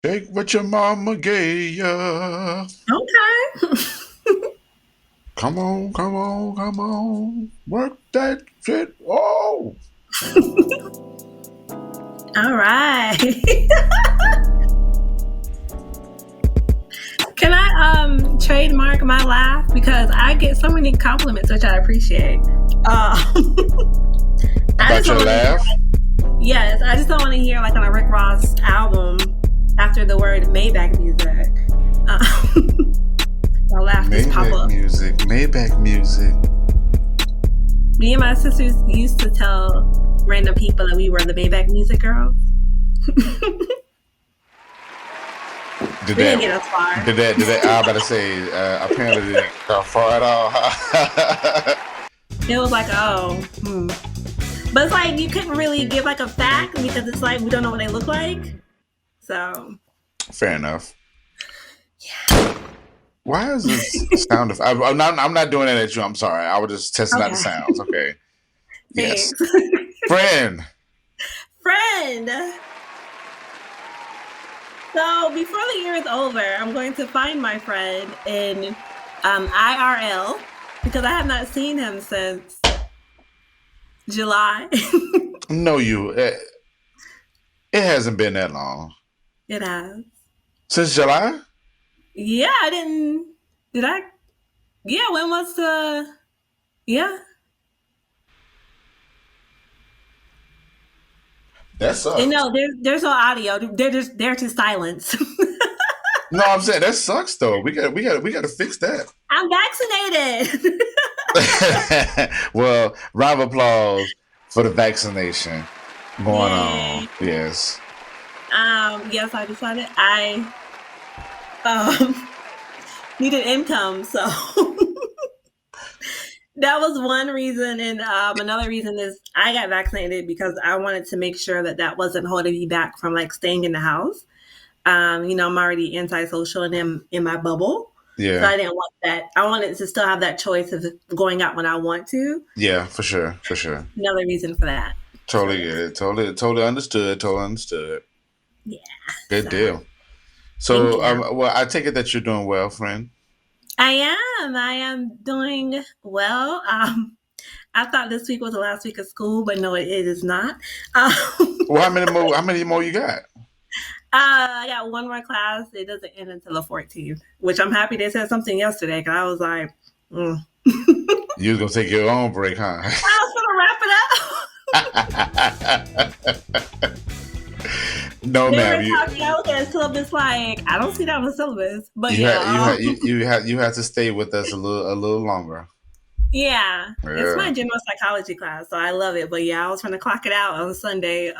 Take what your mama gave ya. Okay. Come on, come on, come on. Work that shit. Oh. All right. Can I trademark my laugh because I get so many compliments, which I appreciate. I About just your don't want to laugh? hear. Yes, I just don't want to hear like on a Rick Ross album after the word Maybach music. My laugh just pop Maybach up. music. Maybach music. Me and my sisters used to tell random people that we were the Maybach music girls. Did We didn't that get as far. did that I was about to say apparently it didn't go far at all. It was like, oh, but it's like you couldn't really give like a fact because it's like we don't know what they look like. So Fair enough. yeah. Why is this sound of I'm not doing it at you, I'm sorry. I was just testing out the Okay. sounds. Okay. Yes. Thanks. Friend. Friend. So before the year is over, I'm going to find my friend in IRL because I have not seen him since July. No, it hasn't been that long. It has. Since July? Yeah, I didn't. Did I? Yeah, when was the? Yeah. That And sucks. no, there's no audio. They're just there to silence. No, I'm saying that sucks though. We gotta fix that. I'm vaccinated. Well, round of applause for the vaccination going on. Yay. Yes. Yes, I decided I um needed income, so that was one reason. And another reason is I got vaccinated because I wanted to make sure that that wasn't holding me back from like staying in the house. I'm already antisocial and in my bubble. So Yeah. I didn't want that. I wanted to still have that choice of going out when I want to. Yeah, for sure. For sure. Another reason for that. So Totally yeah. get it. Totally understood. Totally understood. Yeah. Good So deal. thank So, you. well, I take it that you're doing well, friend. I am doing well. I thought this week was the last week of school, but no, it is not. Um, Well, how many more? How many more you got? I got one more class. It doesn't end until the 14th, which I'm happy they said something yesterday because I was like, You was gonna take your own break, huh? I was gonna wrap it up. No, They ma'am. were talking. I look at the syllabus like I don't see that on the syllabus, but You had you yeah, had you had to stay with us a little longer. yeah. It's my Yeah. general psychology class, so I love it. But yeah, I was trying to clock it out on Sunday,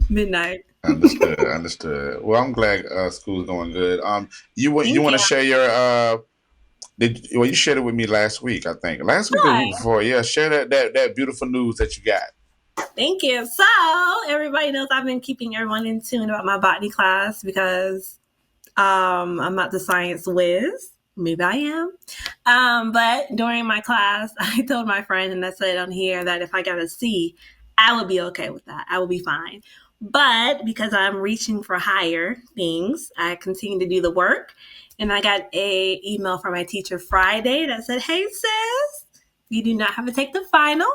midnight. Understood. Understood. Well, I'm glad school's going good. You Thank want you. to share your you shared it with me last week, I think. Last week or the week Sure. before. Yeah, share that beautiful news that you got. Thank you. So everybody knows I've been keeping everyone in tune about my botany class because I'm not the science whiz. Maybe I am. But during my class, I told my friend, and I said on here that if I got a C, I would be okay with that. I would be fine. But because I'm reaching for higher things, I continue to do the work. And I got a email from my teacher Friday that said, "Hey sis, you do not have to take the final.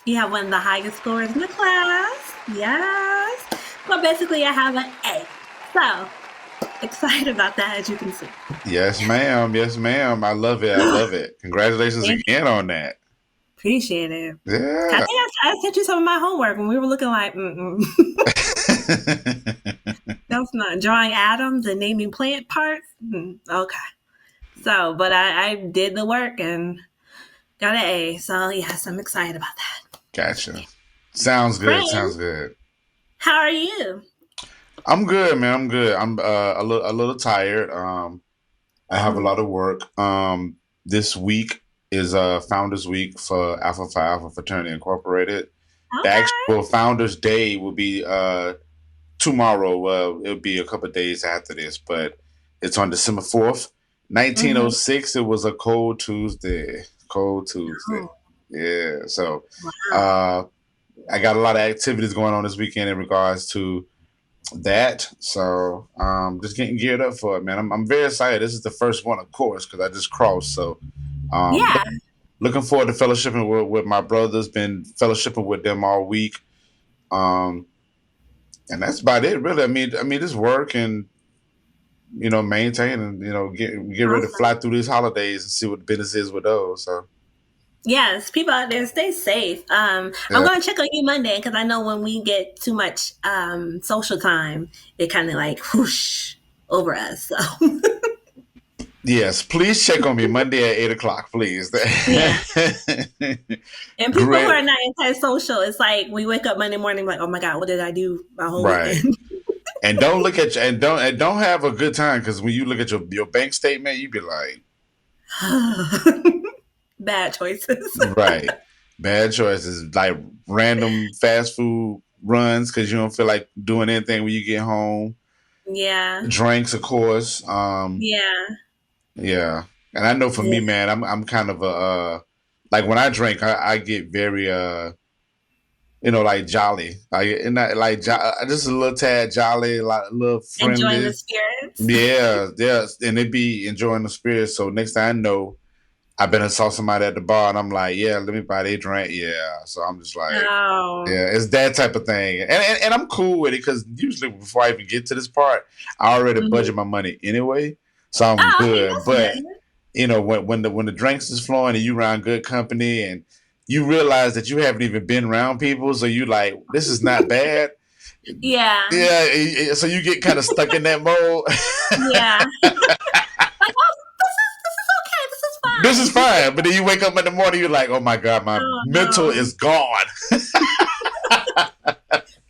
You have one of the highest scores in the class." Yes. So basically, I have an A. So excited about that, as you can see. Yes, ma'am. Yes, ma'am. I love it. I love it. Congratulations Thank you. again on that. Appreciate it. I Yeah. think I sent you some of my homework when we were looking like, that's not drawing atoms and naming plant parts. Okay. So, but I did the work and got an A. So, yes, I'm excited about that. Gotcha. Sounds good. Friend, Sounds good. how are you? I'm good, man. I'm good. I'm a little tired. I have a lot of work. This week is Founders Week for Alpha Phi Alpha Fraternity Incorporated. The Okay. actual Founders Day will be tomorrow. Well, it'll be a couple of days after this, but it's on December 4th, Mm-hmm. 1906. It was a cold Tuesday. Cold Tuesday. Oh, Yeah. So wow. uh, I got a lot of activities going on this weekend in regards to that. So just getting geared up for it, man. I'm very excited. This is the first one, of course, because I just crossed. So um, Yeah. looking forward to fellowshipping with my brothers. Been fellowshipping with them all week. Um, and that's about it, really. I mean, just work and maintain and get ready to fly Awesome. through these holidays and see what the business is with those. So Yes, people out there, stay safe. I'm yeah, going to check on you Monday because I know when we get too much social time, it kind of like whoosh over us. So yes. Please check on me Monday at 8 o'clock, please. yeah. And people who Great, are not antisocial, it's like we wake up Monday morning like, oh my God, what did I do my whole right. weekend? And don't look at and don't have a good time because when you look at your bank statement, you be like, Bad choices. right, bad choices, like random fast food runs because you don't feel like doing anything when you get home. Yeah. Drinks, of course. Yeah. Yeah, and I know for me, Yeah. man, I'm kind of a like when I drink, I get very like jolly, like and that, like just a little tad jolly, like a little Enjoying the friendly. spirits. Yeah, yeah, and they be enjoying the spirit. So next thing I know, I've been and saw somebody at the bar, and I'm like, yeah, let me buy their drink. Yeah, so I'm just like, Oh. yeah, it's that type of thing, and I'm cool with it because usually before I even get to this part, I already Mhm. budget my money anyway, so I'm Oh, okay, good. that's But good. when the drinks is flowing and you around good company and you realize that you haven't even been around people, so you like this is not bad. Yeah. Yeah, so you get kind of stuck in that mode. Yeah. Like, oh, this is okay. This is This is fine. fine, but then you wake up in the morning, you're like, oh my god, my Oh mental no. is gone.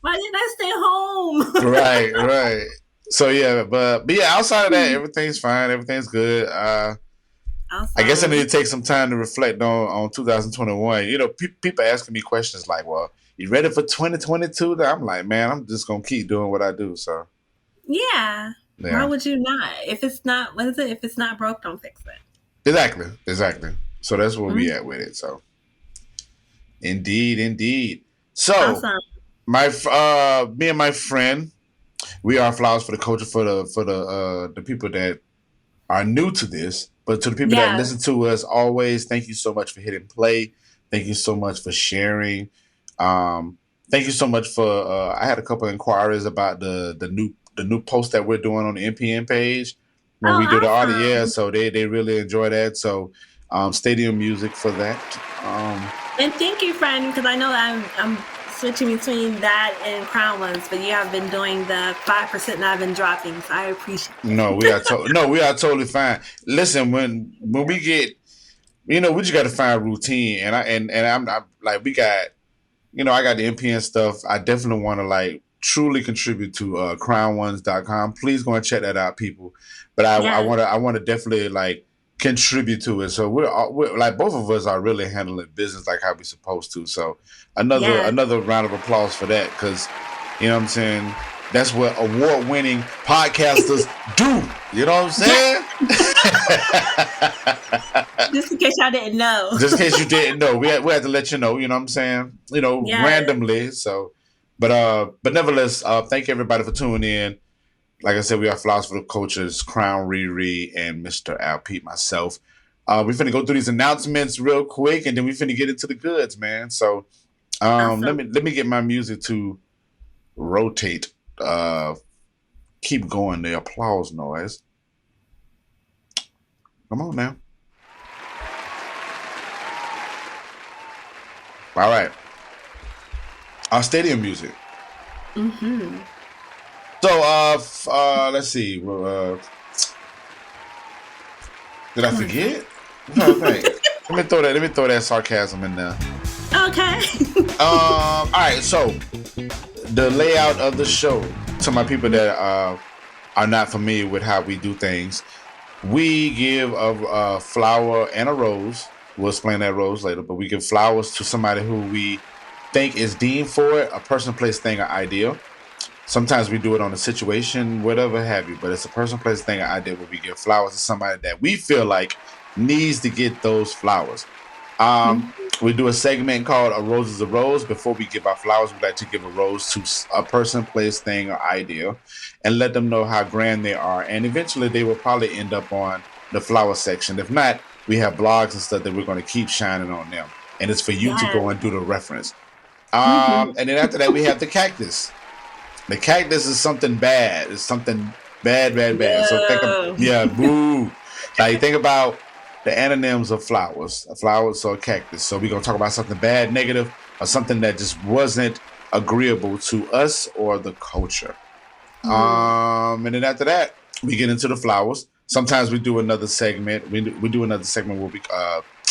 Why didn't I stay home? Right, right. So yeah, but yeah, outside of that, Hmm. everything's fine. Everything's good. I guess I need Awesome. to take some time to reflect on 2021. People asking me questions like, "Well, you ready for 2022?" I'm like, man, I'm just gonna keep doing what I do. So Yeah. Why yeah, would you not? If it's not, what is it? If it's not broke, don't fix it. exactly, exactly. So that's where we Mm. at with it. So indeed, indeed. So Awesome. me and my friend, we are flowers for the culture for the people that are new to this, but to the people that Yeah. listen to us always, thank you so much for hitting play. Thank you so much for sharing. Um, thank you so much for. I had a couple of inquiries about the new post that we're doing on the NPN page when we do the Oh, audit. Yeah, awesome. so they really enjoy that. So stadium music for that. And thank you, friend, because I know I'm switching between that and crown ones, but you have been doing the 5% and I've been dropping, so I appreciate No, it. we are totally fine. Listen, when we get, we just got to find routine, and I'm like we got I got the NPN stuff. I definitely want to like truly contribute to crownones.com. Please go and check that out, people. But Yes. I want to definitely like contribute to it. So we're like both of us are really handling business like how we supposed to. So Yes. another round of applause for that because what I'm saying. That's what award-winning podcasters do. You know what I'm Yes. saying? Just in case y'all didn't know. Just in case you didn't know, we had to let you know. You know what I'm saying? Yes. Randomly. So, but nevertheless, thank you everybody for tuning in. Like I said, we are Flowers for the Cultures, Crown ReRe, and Mr. Al Pete, myself. We finna go through these announcements real quick, and then we finna get into the goods, man. So, let Awesome. me get my music to rotate. Keep going. The applause noise. Come on now. All right. Our stadium music. Mm-hmm. So, let's see. Well, did I Come on, friend. forget? I'm trying to think. Let me throw that sarcasm in there. Okay. All right. So, the layout of the show. To my people that are not familiar with how we do things, we give a flower and a rose. We'll explain that rose later, but we give flowers to somebody who we think is deemed for it, a person, place, thing, or idea. Sometimes we do it on a situation, whatever have you, but it's a person, place, thing, or idea where we give flowers to somebody that we feel like needs to get those flowers. We do a segment called A Rose is a Rose. Before we give our flowers, we like to give a rose to a person, place, thing, or idea and let them know how grand they are. And eventually they will probably end up on the flower section. If not, we have blogs and stuff that we're going to keep shining on them. And it's for you to go and do the reference. And then after that, we have the cactus. The cactus is something bad. It's something bad. Yeah. So boo. Like think about the antonyms of flowers. A flower, so a cactus. So we're gonna talk about something bad, negative, or something that just wasn't agreeable to us or the culture. And then after that, we get into the flowers. Sometimes we do another segment. We do another segment where we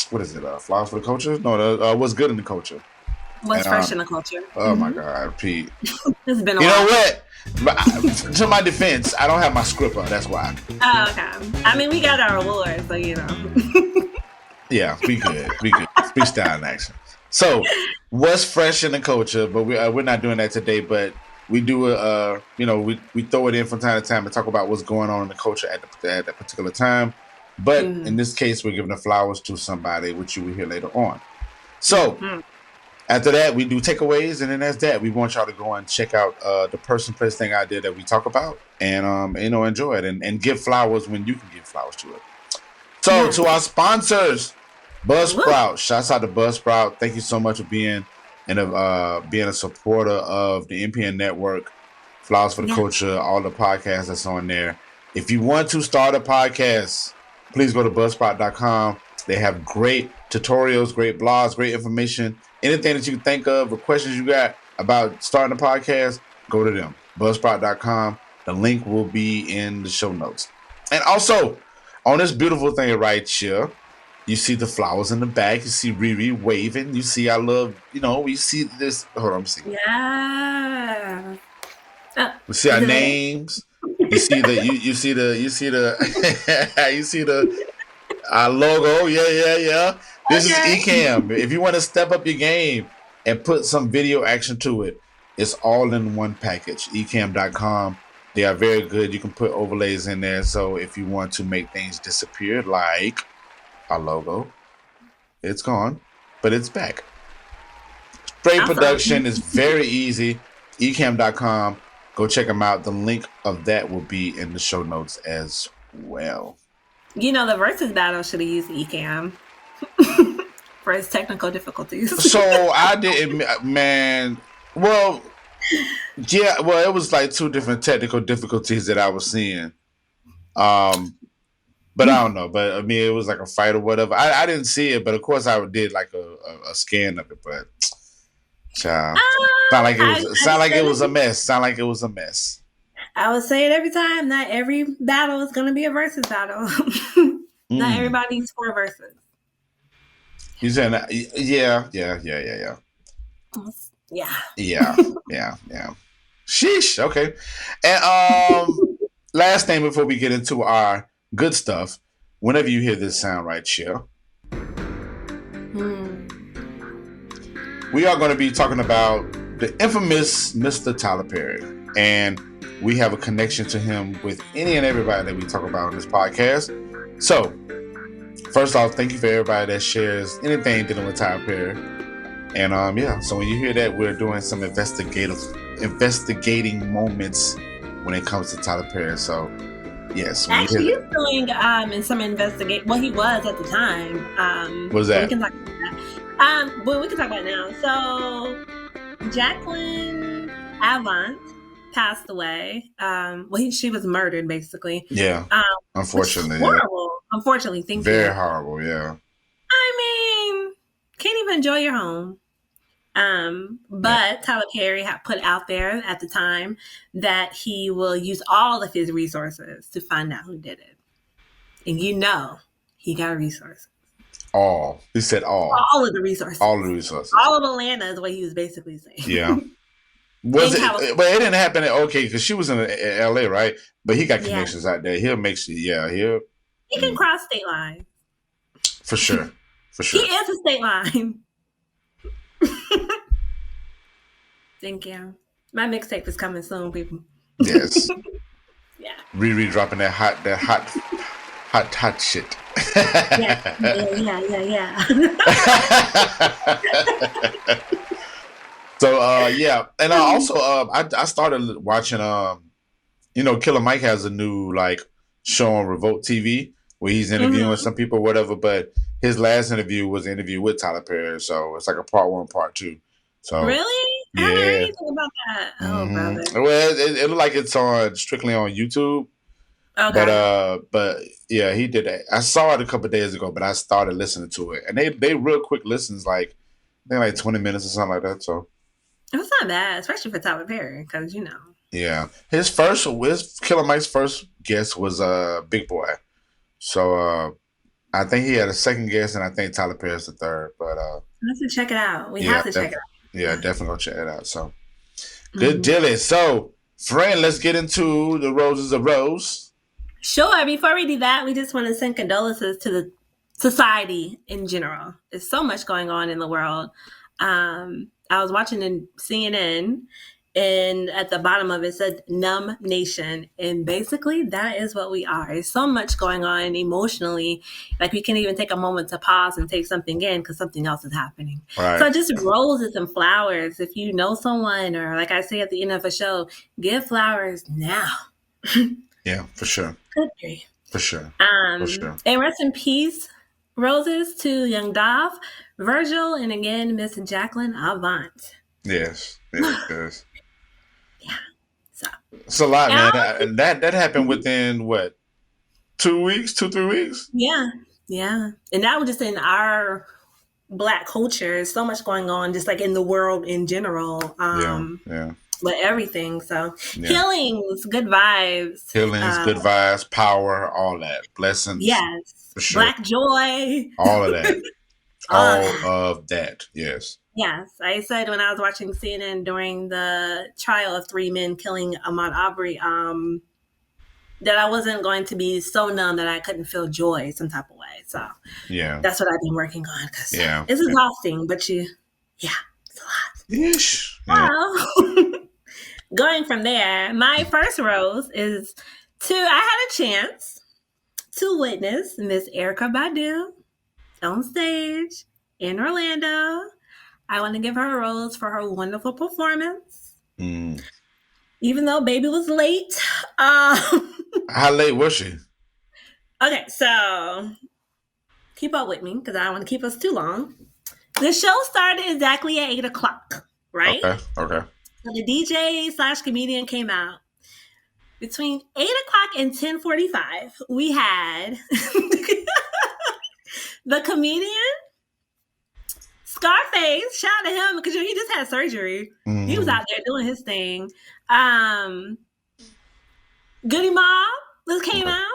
what is it? Flowers for the culture? No, what's good in the culture? What's fresh in the culture? Oh my God, Pete. It's been a while. You know what? To my defense, I don't have my script up. That's why. Oh, okay. I mean, we got our awards, so you know. Yeah, we good. We good. Freestyle in action. So, what's fresh in the culture? But we're not doing that today. But we do we throw it in from time to time and talk about what's going on in the culture at that particular time. But in this case, we're giving the flowers to somebody, which you will hear later on. So. After that, we do takeaways, and then that's that. We want y'all to go and check out the person, place, thing, idea that we talk about, and enjoy it, and give flowers when you can give flowers to it. So to our sponsors, Buzzsprout. Shouts out to Buzzsprout. Thank you so much for being a supporter of the NPN network, Flowers for the Culture, all the podcasts that's on there. If you want to start a podcast, please go to buzzsprout.com. They have great tutorials, great blogs, great information. Anything that you can think of or questions you got about starting a podcast, go to them. Buzzsprout.com. The link will be in the show notes. And also, on this beautiful thing right here, you see the flowers in the back. You see ReRe waving. You see we see this. Hold on, let me see. Yeah. We see our names. You see our logo. Yeah. This is Ecamm. If you want to step up your game and put some video action to it, it's all in one package. Ecamm.com. They are very good. You can put overlays in there. So if you want to make things disappear, like our logo, it's gone, but it's back. Straight production is very easy. Ecamm.com. Go check them out. The link of that will be in the show notes as well. You know, the versus battle should have used Ecamm. For its technical difficulties. So I didn't, man. Well, yeah. Well, it was like two different technical difficulties that I was seeing. But I don't know. But I mean, it was like a fight or whatever. I didn't see it, but of course I did like a scan of it. But child, sound like it was a mess. I would say it every time. Not every battle is going to be a versus battle. Not everybody's for versus. You saying that? Yeah. Sheesh. Okay. And last thing before we get into our good stuff, whenever you hear this sound right here, we are going to be talking about the infamous Mr. Tyler Perry, and we have a connection to him with any and everybody that we talk about on this podcast. So. First off, thank you for everybody that shares anything dealing with Tyler Perry. And so when you hear that, we're doing some investigating moments when it comes to Tyler Perry. So yes, actually, he's doing in some investigate. Well, he was at the time. What was that? We can talk about that. But we can talk about it now. So Jacqueline Avant passed away. She was murdered, basically. Yeah. Unfortunately. Horrible. Unfortunately, thank you. Very horrible, yeah. I mean, can't even enjoy your home. But Tyler Perry had put out there at the time that he will use all of his resources to find out who did it. And he got resources. All. He said all. All of the resources. All of the resources. All of Atlanta is what he was basically saying. Yeah. But it didn't happen. Okay, because she was in LA, right? But he got connections out there. He'll make sure. Yeah, he can cross state lines. For sure. He is a state line. Thank you. My mixtape is coming soon, people. Yes. Yeah. ReRe dropping that hot shit. Yeah, yeah, yeah, yeah. So yeah, and also I started watching Killer Mike has a new like show on Revolt TV where he's interviewing Hmm. some people, or whatever. But his last interview was an interview with Tyler Perry, so it's like a part one, part two. So Really? I haven't heard yeah, anything about that. Oh, brother. well, it looked like it's on strictly on YouTube, Okay. but yeah, he did that. I saw it a couple of days ago, but I started listening to it, and they real quick listens, like they're like 20 minutes or something like that. So It was not bad, especially for Tyler Perry, because yeah, his Killer Mike's first guest was Big Boy. So I think he had a second guest, and I think Tyler Perry's the third. But we have to check it out. We yeah, have to check it yeah, out. definitely go check it out. So good Hmm. dealing. So friend, let's get into the roses of Rose. Sure. Before we do that, we just want to send condolences to the society in general. There's so much going on in the world. I was watching in CNN, and at the bottom of it said "Numb Nation," and basically that is what we are. There's so much going on emotionally, like we can't even take a moment to pause and take something in because something else is happening. Right. So just roses and flowers. If you know someone, or like I say at the end of a show, give flowers now. Yeah, for sure. Good grief. For sure. For sure. And rest in peace, roses to young Dov, Virgil, and again, Miss Jacqueline Avant. Yes. Yes. Yes. Yeah. So, It's a lot, and man. And that happened within what 2 weeks, 3 weeks. yeah, yeah. And that was just in our Black culture. So much going on, just like in the world in general. Yeah. Yeah. But everything. So, Yeah. healings, good vibes. Healings, good vibes, power, all that. Blessings, Yes. for sure. Black joy. All of that. All All that. of that. Yes. Yes, I said when I was watching CNN during the trial of three men killing Ahmaud Arbery, that I wasn't going to be so numb that I couldn't feel joy some type of way. So Yeah. that's what I've been working on because Yeah. it's exhausting, but yeah, it's a lot. Ish. Yeah. Well, going from there, my first rose is I had a chance to witness Miss Erica Badu on stage in Orlando. I want to give her a rose for her wonderful performance. Mm. Even though baby was late. How late was she? Okay, so keep up with me because I don't want to keep us too long. The show started exactly at 8 o'clock, right? Okay. Okay. So the DJ/comedian came out. Between 8 o'clock and 10:45, we had the comedian Scarface. Shout out to him because he just had surgery. Mm. He was out there doing his thing. Goody Mob came out.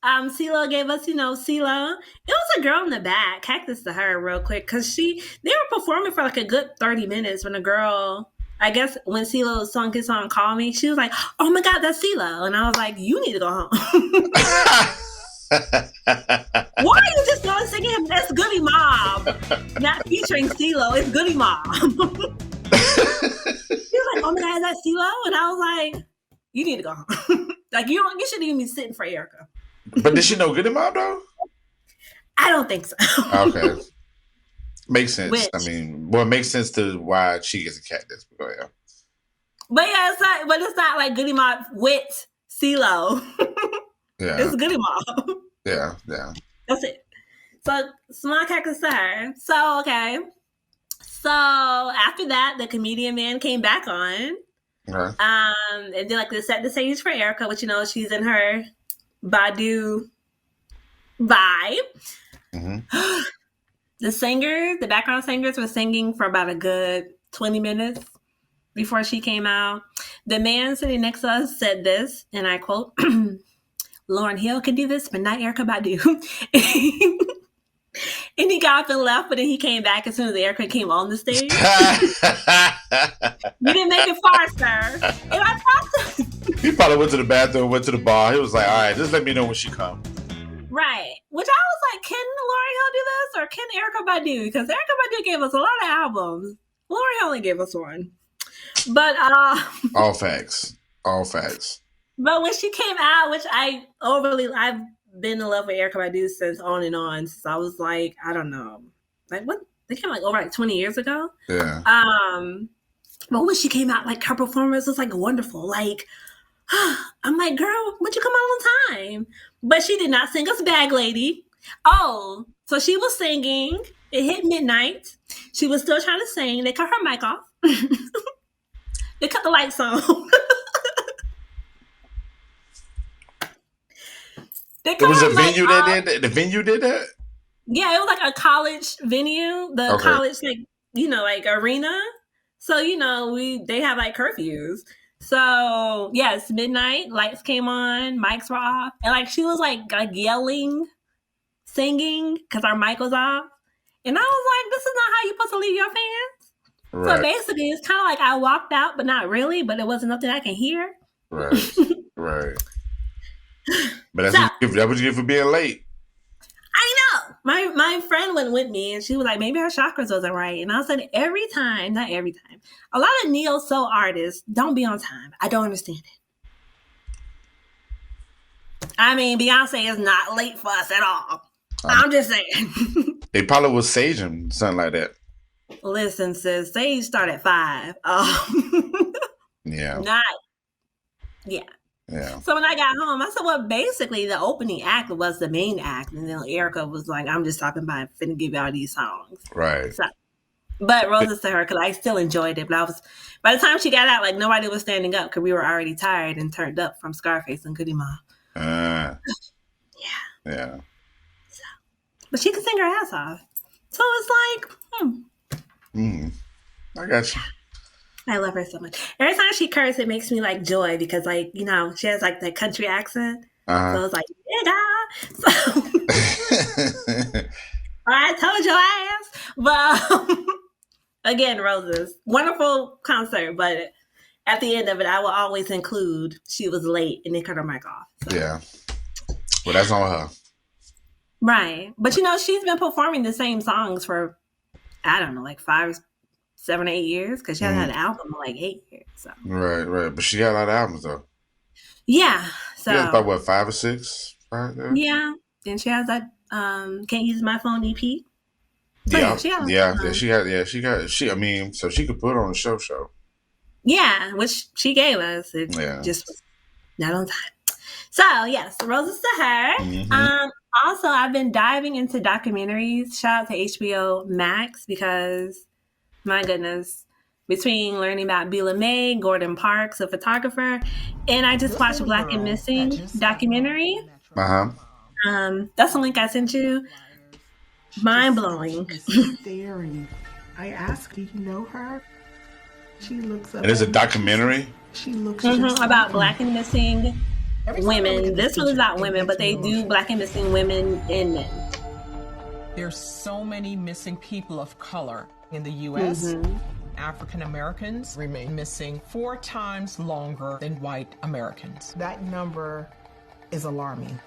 CeeLo gave us, CeeLo. It was a girl in the back. Cactus to her real quick because they were performing for like a good 30 minutes when a girl, I guess when CeeLo sung his song Call Me, she was like, oh my God, that's CeeLo. And I was like, you need to go home. Why are you just going singing him? That's Goody Mob. Not featuring CeeLo. It's Goody Mob. She was like, oh my God, is that CeeLo? And I was like, you need to go home. Like, you shouldn't even be sitting for Erica. But did she know Goody Mob though? I don't think so. Okay. Makes sense. I mean, well, it makes sense to why she gets a cactus. But yeah. But yeah, it's not like Goody Mob with CeeLo. Yeah. It's Goody Mob. Yeah, yeah. That's it. So small cactus to her. So okay. So after that, the comedian man came back on. Okay. And then like they set the stage for Erica, which she's in her Badu vibe. Mm-hmm. The background singers were singing for about a good 20 minutes before she came out. The man sitting next to us said this, and I quote, Lauryn Hill can do this, but not Erica Badu. And he got up and left, but then he came back as soon as Erica came on the stage. You didn't make it far, sir. And I talked to He probably went to the bathroom, went to the bar. He was like, all right, just let me know when she comes. Right. Which I was like, can Lauryn Hill do this or can Erica Badu? Because Erica Badu gave us a lot of albums. Lauryn Hill only gave us one. But all facts. All facts. But when she came out, which I've been in love with Erykah Badu since on and on. Since I was like, I don't know, like what they came like over like 20 years ago. Yeah. But when she came out, like her performance was like wonderful. Like I'm like, girl, would you come out on time? But she did not sing us Bag Lady. Oh, so she was singing. It hit midnight. She was still trying to sing. They cut her mic off. They cut the lights on. It was a venue that did that? The venue did that? Yeah, it was like a college venue. The college, like, you know, like arena. So, you know, they have like curfews. So, yes, midnight, lights came on, mics were off. And like she was like yelling, singing, because our mic was off. And I was like, this is not how you're supposed to leave your fans. Right. So basically, it's kind of like I walked out, but not really, but it wasn't nothing I can hear. Right, right. But that was you for being late. I know. My friend went with me, and she was like, maybe her chakras wasn't right. And I said, not every time, a lot of neo-soul artists don't be on time. I don't understand it. I mean, Beyonce is not late for us at all. I'm just saying. They probably was saging, something like that. Listen, sis, Sage start at 5. Yeah. Yeah. Yeah. So when I got home, I said, well, basically the opening act was the main act. And then Erykah was like, I'm just stopping by and finna give y'all these songs. Right. So, but roses to her, because I still enjoyed it. But by the time she got out, like nobody was standing up because we were already tired and turned up from Scarface and Goody Mob. Yeah. So, but she could sing her ass off. So it's like, I got you. I love her so much. Every time she curses, it makes me like joy because, like, you know, she has like that country accent. So it's like, nigga. So, I told your ass. But again, roses. Wonderful concert. But at the end of it, I will always include she was late and they cut her mic off. So. Yeah. Well, that's on her. Right. But, you know, she's been performing the same songs for, I don't know, like 7 or 8 years, because she hasn't had an album in like 8 years. So. Right. But she got a lot of albums though. Yeah. So about what, 5 or 6? 5 there? Yeah. Then she has that Can't Use My Phone EP. So I mean, so she could put on a show. Yeah, which she gave us. It just was not on time. So yes, roses to her. Also, I've been diving into documentaries. Shout out to HBO Max, because my goodness, between learning about Bela May, Gordon Parks, a photographer, and I just watched Black and Missing documentary. That's the link I sent you. Mind blowing. I asked, do you know her? She looks up. It is a documentary. She looks about Black and Missing women. This one is about women, but they do Black and Missing women and men. There's so many missing people of color in the U.S. African Americans remain missing 4 times longer than white Americans. That number is alarming.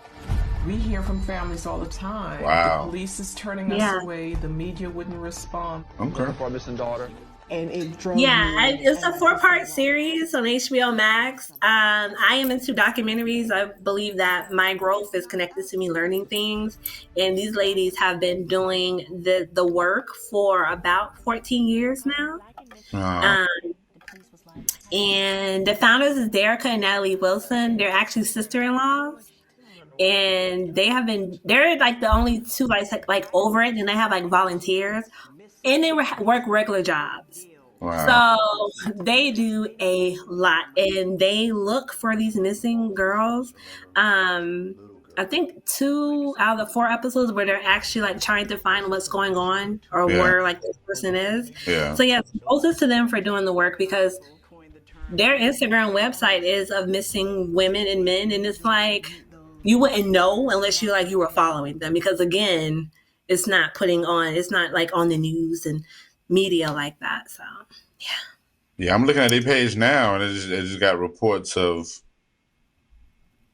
We hear from families all the time. Wow. The police is turning us away. The media wouldn't respond. Okay. For our missing daughter. And it drove it's a 4-part series on HBO Max. I am into documentaries. I believe that my growth is connected to me learning things. And these ladies have been doing the work for about 14 years now. And the founders is Derica and Natalie Wilson. They're actually sister-in-laws. And they're like the only two like over it, and they have like volunteers, and they work regular jobs. Wow. So they do a lot, and they look for these missing girls. I think 2 out of the 4 episodes where they're actually like trying to find what's going on or where like this person is. Yeah. So yes, roses to them for doing the work, because their Instagram website is of missing women and men, and it's like, you wouldn't know unless you were following them, because again, it's not like on the news and media like that. So yeah, I'm looking at their page now, and it just got reports of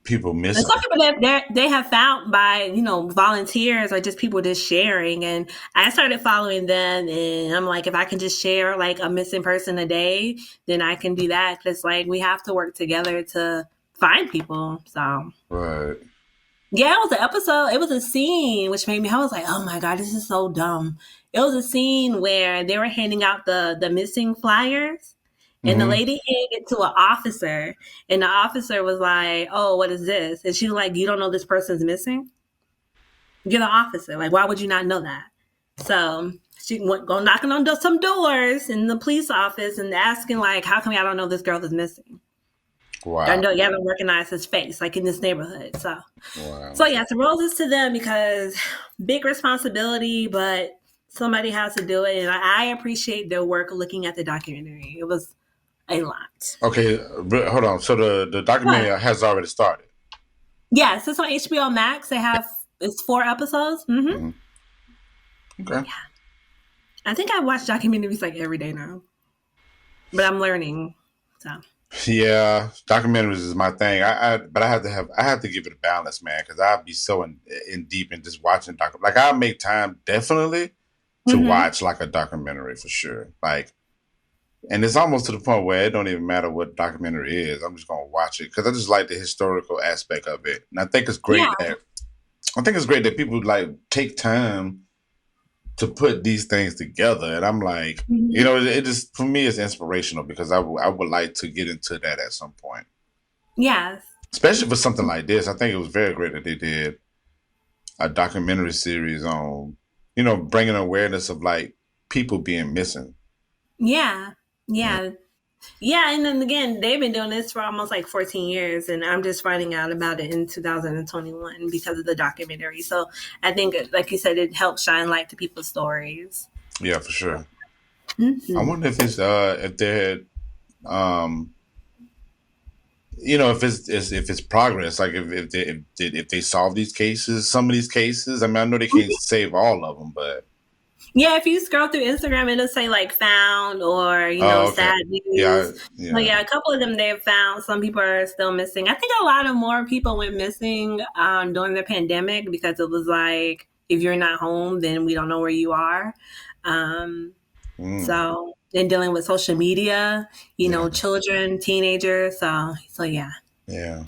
people missing. And some people that they have found by volunteers or just people just sharing. And I started following them, and I'm like, if I can just share like a missing person a day, then I can do that. Because like we have to work together to find people. So right. Yeah, it was an episode. It was a scene which made me. I was like, "Oh my god, this is so dumb." It was a scene where they were handing out the missing flyers, and the Mm-hmm. lady handed it to an officer, and the officer was like, "Oh, what is this?" And she was like, "You don't know this person's missing? You're the officer. Like, why would you not know that?" So she went go knocking on some doors in the police office and asking like, "How come I don't know this girl is missing? I Wow. know you haven't recognized his face like in this neighborhood." Wow. So yeah, so roses to them because big responsibility, but somebody has to do it, and I appreciate their work looking at the documentary. It was a lot. Okay, hold on. So the What? documentary has already started. Yes, it's on HBO Max. It's 4 episodes. Mhm. Okay. I think I watch documentaries like every day now, but I'm learning. So Yeah, documentaries is my thing. But I have to give it a balance, man, because I'd be so in deep in just watching Like I make time definitely to mm-hmm. watch like a documentary for sure. Like, and it's almost to the point where it don't even matter what documentary is. I'm just gonna watch it because I just like the historical aspect of it, and Yeah, I think it's great that people like take time to put these things together. And I'm like, mm-hmm. it just for me it's inspirational because I would like to get into that at some point, Yes, especially for something like this. I think it was very great that they did a documentary series on, bringing awareness of like people being missing. yeah, Yeah, yeah. Yeah, and then again, they've been doing this for almost like 14 years, and I'm just finding out about it in 2021 because of the documentary. So I think, like you said, it helps shine light to people's stories. yeah, for sure. I Mm-hmm. wonder if they had um if it's progress, like if they solve these cases, some of these cases. I mean, I know they can't save all of them, but Yeah, if you scroll through Instagram, it'll say like found or, oh, okay, sad yeah, news. But yeah, yeah, a couple of them they've found. Some people are still missing. I think a lot of more people went missing during the pandemic because it was like, if you're not home, then we don't know where you are. Um, mm, so, and dealing with social media, yeah, children, teenagers. So yeah. yeah.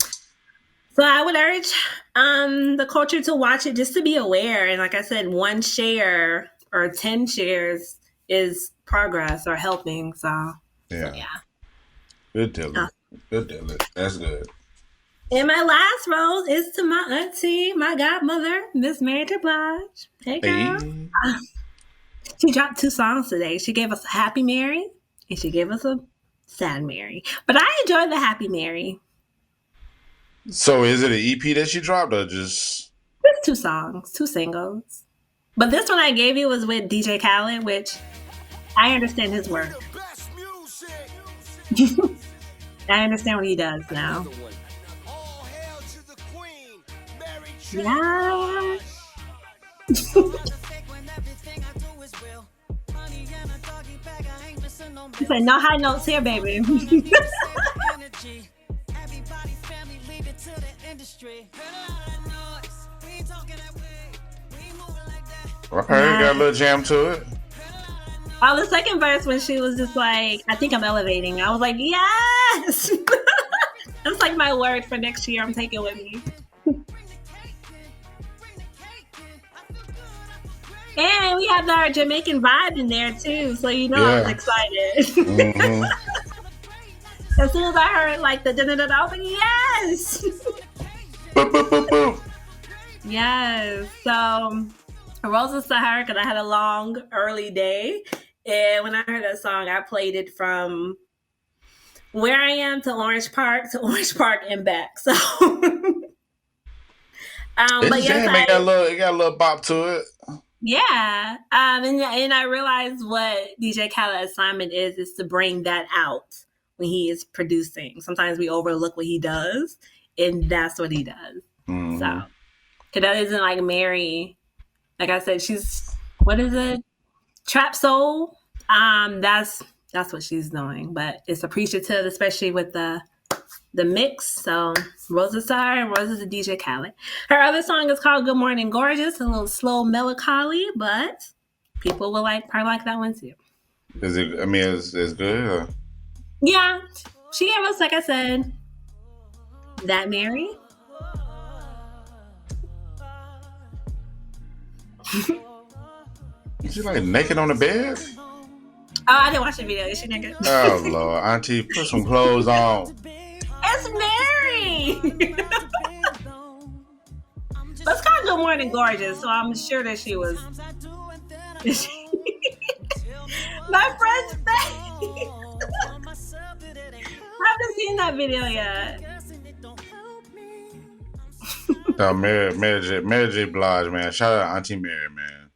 So I would urge the culture to watch it just to be aware. And like I said, one share or 10 shares is progress or helping. So Yeah. yeah. Good Uh, Dylan. Good Dylan. That's good. and my last rose is to my auntie, my godmother, Miss Mary J. Blige. Hey, girl. Hey. Uh, She dropped 2 songs today. She gave us a Happy Mary and she gave us a Sad Mary. But I enjoyed the Happy Mary. So is it an EP that she dropped or just Just 2 songs, 2 singles. But this one I gave you was with DJ Khaled, which I understand his work. I understand what he does now. Yeah. He said, no high notes here, baby. okay? Got a Yeah. little jam to it. Oh, the second verse when she was just like, I think I'm elevating. I was like, yes. That's like my word for next year. I'm taking with me. And we have our Jamaican vibe in there too. So I was Yeah. excited. Mm-hmm. As soon as I heard like the da da da, I was like, yes. Boop, boop, boop, boop. Yes. So roses to her because I had a long early day. And when I heard that song, I played it from where I am to Orange Park and back. So but It's yes, jam. It got a little bop to it. yeah. And I realized what DJ Khaled's assignment is to bring that out when he is producing. Sometimes we overlook what he does, and that's what he does. So, Mm-hmm. because that isn't like Mary. Like I said, she's what is it? Trap soul. That's what she's doing. But it's appreciative, especially with the mix. So Roses to her and Roses to DJ Khaled. Her other song is called Good Morning Gorgeous, a little slow melancholy, but people will probably like that one too. Is it? I mean, it's good. Yeah. She gave us, like I said, that Mary. She like naked on the bed? Oh, I didn't watch the video. Is she naked? Oh Lord, Auntie, put some clothes on. It's Mary. Let's kind of do more than gorgeous, so I'm sure that she was. My friend's face. I haven't seen that video yet. Mary J. Blige, man. Shout out Auntie Mary, man.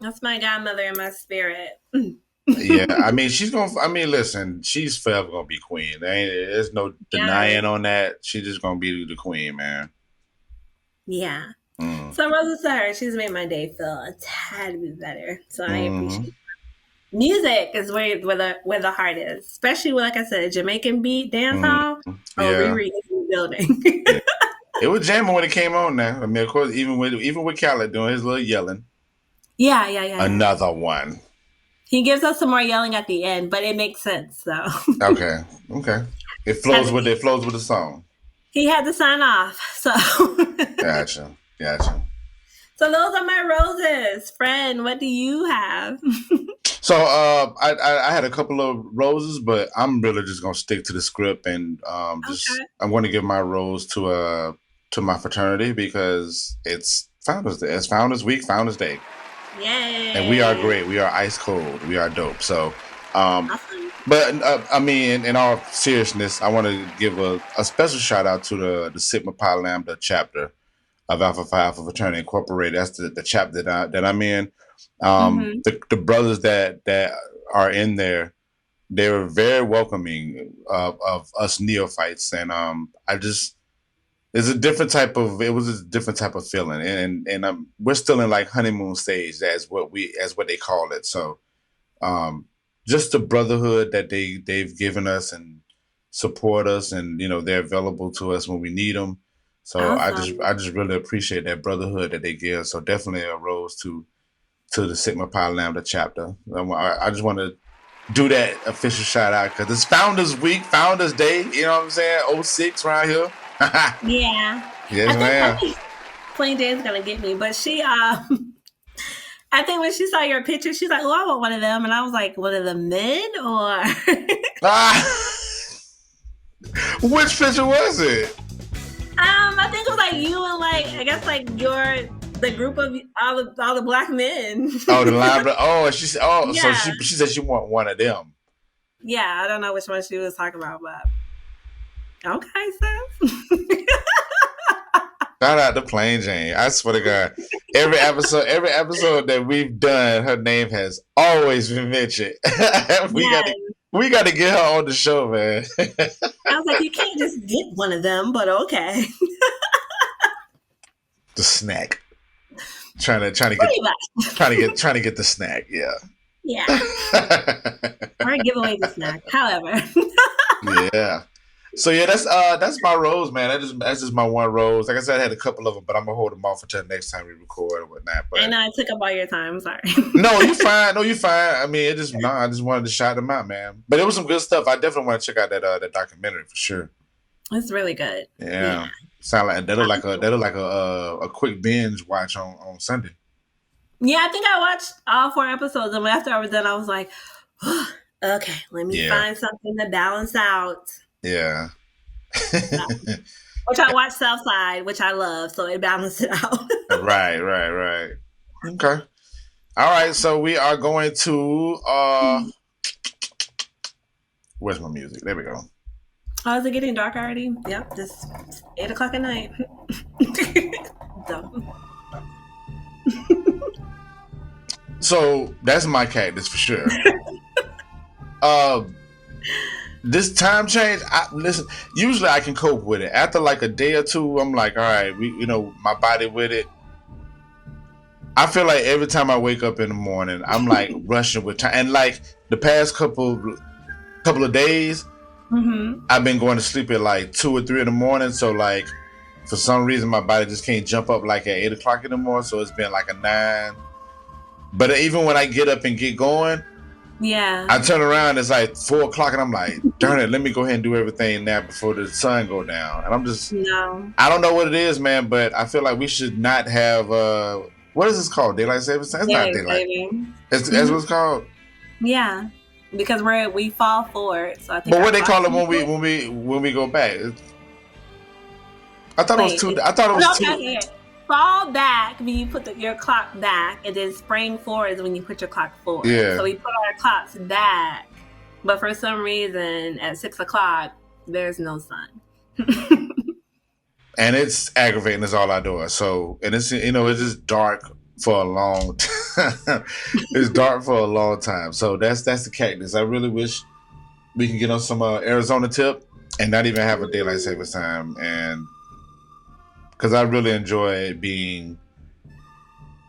That's my godmother in my spirit. Yeah, I mean, listen, she's forever gonna be queen. There's no denying on that. She's just gonna be the queen, man. Yeah. So Rosa Sir, she's made my day feel a tad bit better. So I appreciate it. Music is where the heart is, especially with, like I said, a Jamaican beat dance hall. ReRe is in the building. It was jamming when it came on. Now, I mean, of course, even with Khaled doing his little yelling. Yeah. Another one. He gives us some more yelling at the end, but it makes sense. So okay. It flows with the song. He had to sign off. So Gotcha. So those are my roses. Friend, what do you have? So I had a couple of roses, but I'm really just gonna stick to the script and I'm gonna give my rose to my fraternity because it's Founders Day. It's Founders Week, Founders Day. Yay! And we are great. We are ice cold. We are dope. So awesome. But I mean, in all seriousness, I want to give a special shout out to the Sigma Pi Lambda chapter of Alpha Phi Alpha Fraternity Incorporated. That's the chapter that I'm in. The brothers that are in there, they were very welcoming of us neophytes, and it was a different type of feeling, and we're still in like honeymoon stage, as what they call it. So just the brotherhood that they've given us and support us, and they're available to us when we need them. So awesome. I just really appreciate that brotherhood that they give. So definitely a rose to the Sigma Pi Lambda chapter. I just want to do that official shout out because it's Founders Week, Founders Day. You know what I'm saying? 06 right here. Yeah. Yes, ma'am. Plain Jane's gonna get me, but she I think when she saw your picture, she's like, "Oh, I want one of them," and I was like, "One of the men or?" Which picture was it? I think it was like you and the group of all the black men. Oh, the line. Oh, she said. Oh, yeah. So she said she want one of them. Yeah, I don't know which one she was talking about, but okay, sis. Shout out to Plain Jane. I swear to God, every episode that we've done, her name has always been mentioned. We got to get her on the show, man. I was like, you can't just get one of them, but okay. The snack. Trying to get the snack. Yeah. Yeah. Or give away the snack. However. Yeah. So yeah, that's my rose, man. That's just my one rose. Like I said, I had a couple of them, but I'm gonna hold them off until next time we record or whatnot. But I know I took up all your time. Sorry. No, you're fine. I mean, I just wanted to shout them out, man. But it was some good stuff. I definitely want to check out that documentary for sure. It's really good. Yeah. Sound like that look like a quick binge watch on Sunday. Yeah, I think I watched all 4 episodes, and after I was done, I was like, oh, okay, let me find something to balance out. Yeah. Which I watched Southside, which I love, so it balanced it out. Right. Okay. All right, so we are going to where's my music? There we go. Oh, is it getting dark already? Yep, just 8:00 at night. Dumb. So that's my cactus for sure. This time change, listen, usually I can cope with it. After like a day or two, I'm like, all right, my body with it. I feel like every time I wake up in the morning, I'm like rushing with time. And like the past couple of days, I've been going to sleep at like 2 or 3 in the morning. So like for some reason, my body just can't jump up like at 8:00 in the morning. So it's been like a 9. But even when I get up and get going, I turn around, it's like 4:00 and I'm like, darn it, let me go ahead and do everything now before the sun go down. And I'm just, I don't know what it is, man, but I feel like we should not have What is this called? Daylight savings time? It's not Daylight daylight. saving. That's what it's called. Yeah, because we fall forward. So I think. But what they call it when we go back? I thought it was two. I thought it was two. Okay. Fall back when you put your clock back, and then spring forward is when you put your clock forward. Yeah. So we put our clocks back, but for some reason at 6 o'clock there's no sun. And it's aggravating as all outdoors. So, and it's it's just dark for a long time. It's dark for a long time. So that's the cactus. I really wish we can get on some Arizona tip and not even have a daylight savings time, and because I really enjoy being,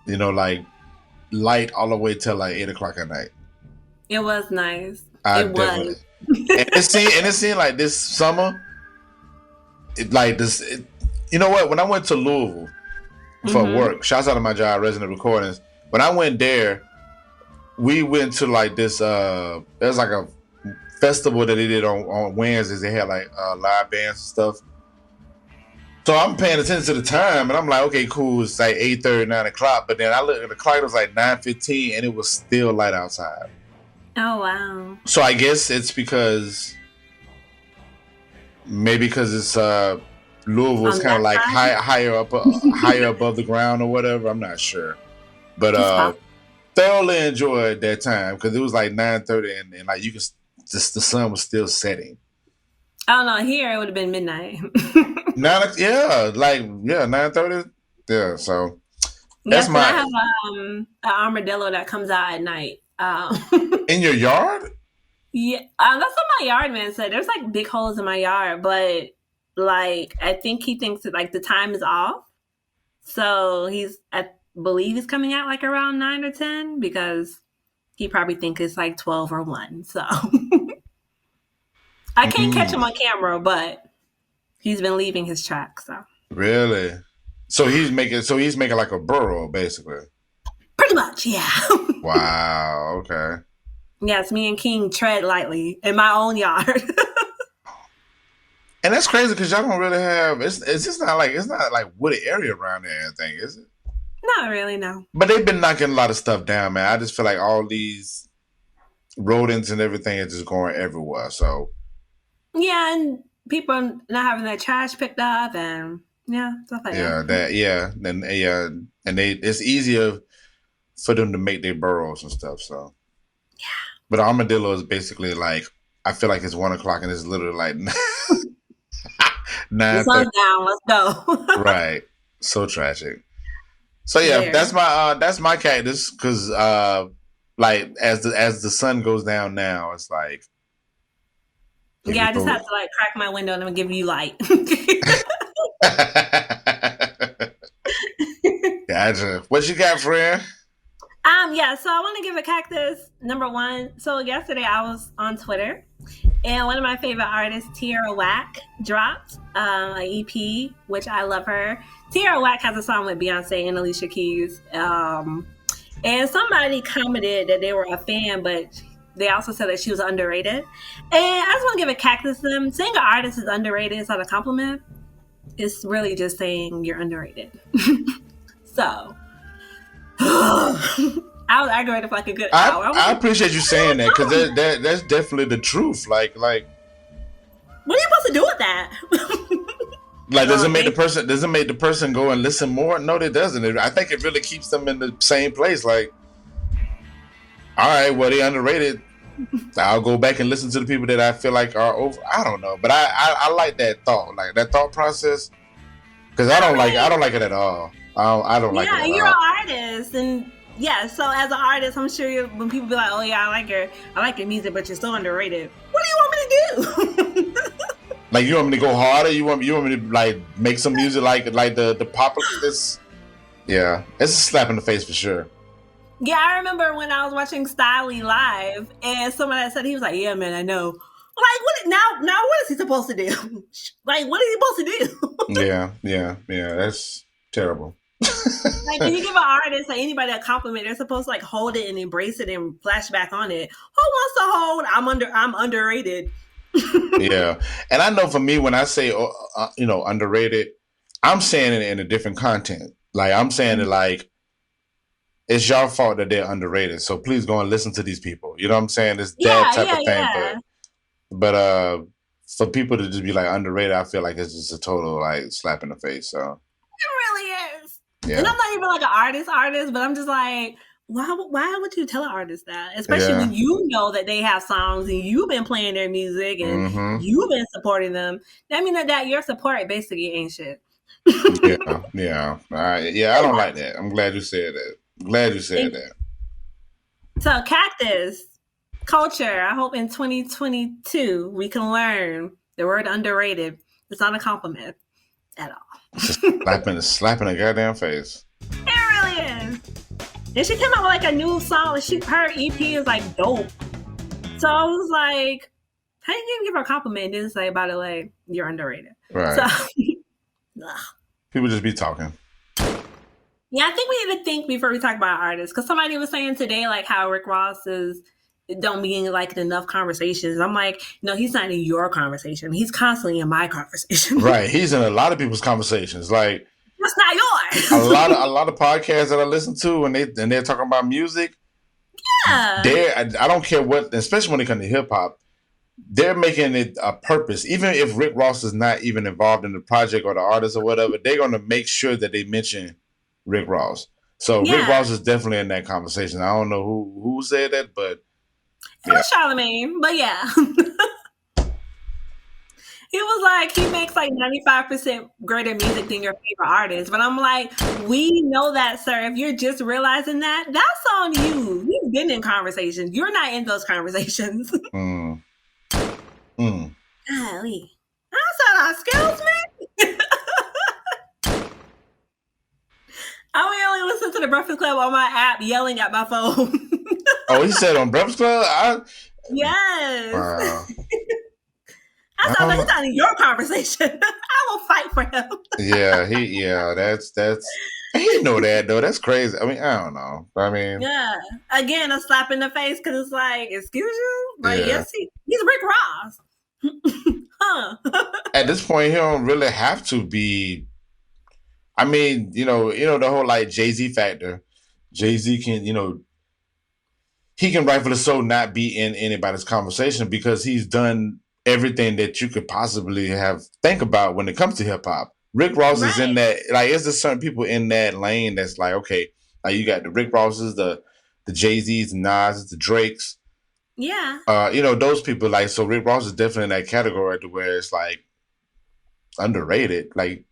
like light all the way till like 8 o'clock at night. It was nice. And it seemed like this summer, you know what? When I went to Louisville for work, shouts out to my job, Resident Recordings. When I went there, we went to like this. There's like a festival that they did on Wednesdays. They had like live bands and stuff. So I'm paying attention to the time, and I'm like, okay, cool. It's like 8:30, 9 o'clock. But then I looked at the clock; it was like 9:15, and it was still light outside. Oh wow! So I guess it's because it's Louisville's kind of like higher above the ground or whatever. I'm not sure, but thoroughly enjoyed that time because it was like 9:30, and like the sun was still setting. Oh no, here it would have been midnight. 9:30. Yeah, so that's I have an armadillo that comes out at night. In your yard? Yeah, that's what my yard man said. There's like big holes in my yard, but like I think he thinks that like the time is off. So I believe he's coming out like around 9 or 10 because he probably thinks it's like 12 or 1. So I can't catch him on camera, but he's been leaving his tracks. So really, so he's making like a burrow basically. Pretty much, yeah. Wow. Okay. Yes, me and King tread lightly in my own yard. And that's crazy because y'all don't really have. It's just not like wooded area around there. And anything, is it? Not really, no. But they've been knocking a lot of stuff down, man. I just feel like all these rodents and everything are just going everywhere. So yeah, and people not having their trash picked up, and stuff like that. And it's easier for them to make their burrows and stuff. So yeah. But armadillo is basically like I feel like it's 1 o'clock and it's literally like 9. The sun's down. Let's go. Right. So tragic. So yeah, that's my cactus because like as the sun goes down now, it's like I just have to like crack my window and I'm gonna give you light. Gotcha. What you got, friend? So I want to give a cactus number 1. So yesterday I was on Twitter and one of my favorite artists, Tierra Whack, dropped an EP, which I love her. Tierra Whack has a song with Beyonce and Alicia Keys. And somebody commented that they were a fan, but they also said that she was underrated. And I just want to give a cactus to them. Saying an artist is underrated is not a compliment. It's really just saying you're underrated. So I was aggravated for like a good hour. I appreciate you saying that because that's definitely the truth. Like, what are you supposed to do with that? Like, does it make the person go and listen more? No, it doesn't. I think it really keeps them in the same place. Like, all right, well, they underrated. I'll go back and listen to the people that I feel like are over. I don't know, but I like that thought, like that thought process, because I don't like it at all. I don't like it at all. Yeah, you're an artist, and so as an artist, I'm sure when people be like, "Oh yeah, I like your music, but you're so underrated." What do you want me to do? Like, you want me to go harder? You want me to like make some music like the popular? Yeah, it's a slap in the face for sure. Yeah, I remember when I was watching Styley live, and someone had said, he was like, "Yeah, man, I know." Like, what now? What is he supposed to do? Like, what is he supposed to do? Yeah. That's terrible. Like, when you give an artist, like anybody, a compliment, they're supposed to like hold it and embrace it and flash back on it. Who wants to hold? I'm underrated. Yeah, and I know for me, when I say underrated, I'm saying it in a different content. Like, I'm saying it like it's your fault that they're underrated. So please go and listen to these people. You know what I'm saying? It's that Yeah, type yeah, of thing. yeah. But for people to just be like underrated, I feel like it's just a total like slap in the face. So It really is. yeah. And I'm not even like an artist, but I'm just like, why would you tell an artist that? Especially when you know that they have songs and you've been playing their music and you've been supporting them. That means that your support basically ain't shit. Yeah. I don't like that. I'm glad you said that. That. So Cactus culture. I hope in 2022 we can learn the word underrated. It's not a compliment at all. Just slapping a goddamn face. It really is. And she came out with like a new song. Her EP is like dope. So I was like, how you gonna give her a compliment and then say about it like you're underrated? Right. So people just be talking. Yeah, I think we need to think before we talk about artists. Because somebody was saying today like how Rick Ross don't be in like enough conversations. I'm like, no, he's not in your conversation. He's constantly in my conversation. Right. He's in a lot of people's conversations. Like that's not yours. a lot of podcasts that I listen to and they're talking about music. Yeah. I don't care what, especially when it comes to hip hop, they're making it a purpose. Even if Rick Ross is not even involved in the project or the artist or whatever, they're gonna make sure that they mention Rick Ross. So Rick Ross is definitely in that conversation. I don't know who said that, but it was Charlemagne, but yeah. He was like, he makes like 95% greater music than your favorite artist. But I'm like, we know that, sir. If you're just realizing that, that's on you. You've been in conversations. You're not in those conversations. Golly. I said, excuse me? I only listen to the Breakfast Club on my app yelling at my phone. Oh, he said on Breakfast Club? Yes. Wow. I thought he's not in your conversation. I will fight for him. That's he know that though. That's crazy. I mean, I don't know. I mean, yeah. Again, a slap in the face because it's like, excuse you? Like, yes, he's Rick Ross. Huh. At this point, he don't really have to be. I mean, you know the whole like Jay-Z factor. Jay-Z can, he can rightfully so not be in anybody's conversation because he's done everything that you could possibly think about when it comes to hip hop. Rick Ross is in that, like, there's just certain people in that lane that's like, okay, like you got the Rick Rosses, the Jay-Z's, the Nas, the Drakes. Yeah. Those people, like, so Rick Ross is definitely in that category to where it's like underrated. Like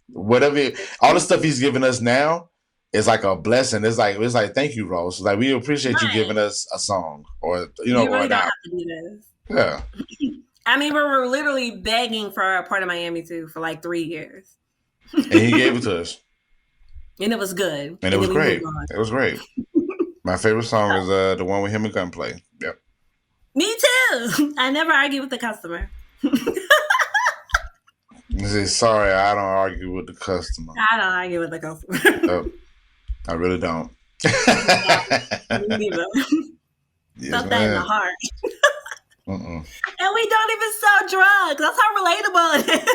whatever, all the stuff he's giving us now is like a blessing. It's like thank you, Ross. Like we appreciate you giving us a song or you really don't have to do this. Yeah. I mean, we were literally begging for a Part of Miami too for like 3 years. And he gave it to us. And it was good. And it was great. It was great. My favorite song is the one with him and Gunplay. Yep. Me too. I never argue with the customer. Sorry, I don't argue with the customer. I don't argue with the customer. I really don't. Me neither. Yes, felt that in the heart. And we don't even sell drugs. That's how relatable it is.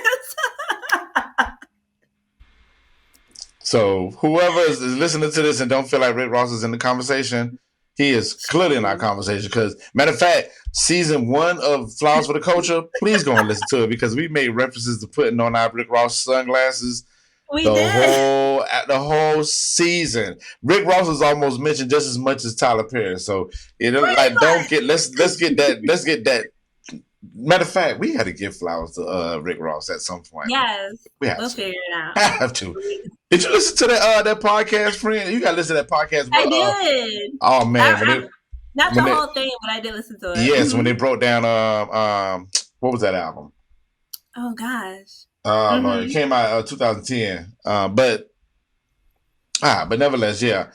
So whoever is listening to this and don't feel like Rick Ross is in the conversation, he is clearly in our conversation. Because matter of fact, season 1 of Flowers for the Culture, please go and listen to it because we made references to putting on our Rick Ross sunglasses. The whole season. Rick Ross is almost mentioned just as much as Tyler Perry. So let's get that. Matter of fact, we got to give flowers to Rick Ross at some point. Yes, we'll figure it out. I have to. Did you listen to that podcast, friend? You got to listen to that podcast. I did. Oh man, not the whole thing, but I did listen to it. Yes, when they broke down what was that album? Oh gosh. It came out 2010. But nevertheless, yeah.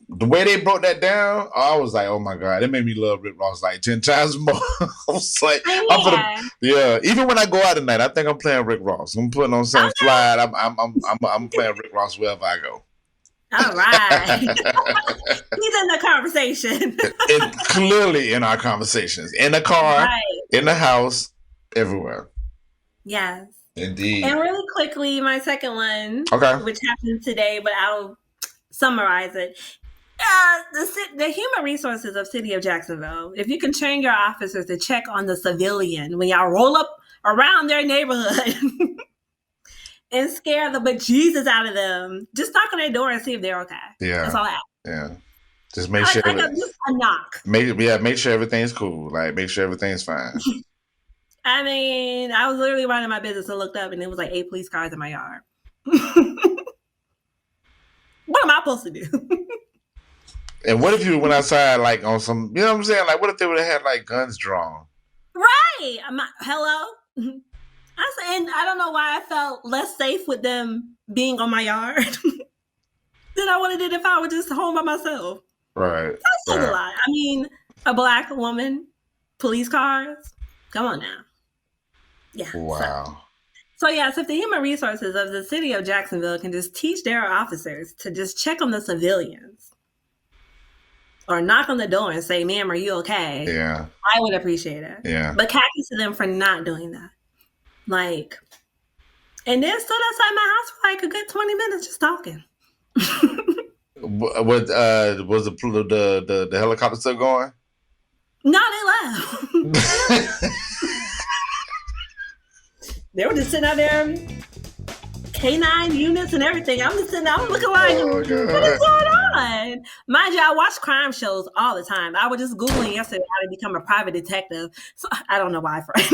The way they broke that down, I was like, oh my God, it made me love Rick Ross like 10 times more. I was like, even when I go out tonight, I think I'm playing Rick Ross. I'm putting on something fly. I'm playing Rick Ross wherever I go. All right. He's in the conversation. Clearly in our conversations. In the car, in the house, everywhere. Yes. Indeed. And really quickly, my second one, which happened today, but I'll summarize it. The human resources of City of Jacksonville, if you can train your officers to check on the civilian when y'all roll up around their neighborhood and scare the bejesus out of them, just knock on their door and see if they're okay. Yeah. That's all I ask. Yeah. Just make sure. Just a knock. Make sure everything's cool. Like, make sure everything's fine. I mean, I was literally running my business and looked up and it was like 8 police cars in my yard. What am I supposed to do? And what if you went outside, like, on some, you know what I'm saying? Like, what if they would have had, like, guns drawn? Right. Hello? And I don't know why I felt less safe with them being on my yard than I would have did if I were just home by myself. Right. That's a lot. I mean, a black woman, police cars. Come on now. Yeah. Wow. So yes, if the human resources of the City of Jacksonville can just teach their officers to just check on the civilians or knock on the door and say, "Ma'am, are you okay?" Yeah. I would appreciate it. Yeah. But cactus to them for not doing that. Like, and then stood outside my house for like a good 20 minutes just talking. Was the helicopter still going? No, they left. They were just sitting out there, K9 units and everything. I'm just sitting there, I'm looking like, what is going on? Mind you, I watch crime shows all the time. I was just Googling yesterday how to become a private detective. So I don't know why, Frank.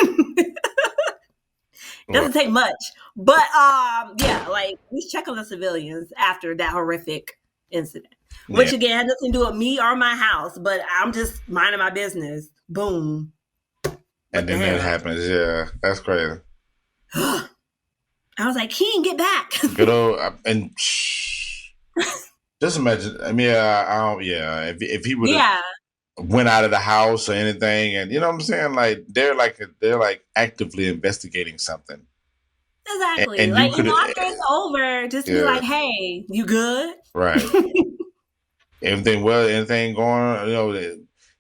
Doesn't take much. But yeah, like, we check on the civilians after that horrific incident. Which again had nothing to do with me or my house, but I'm just minding my business. Boom. And then that happens. Yeah, that's crazy. I was like, King, get back. Good old and just imagine. I mean, if he would have went out of the house or anything, and you know what I'm saying, like they're like actively investigating something. Exactly. And like, after it's over, just be like, hey, you good? Right. Anything going? You know,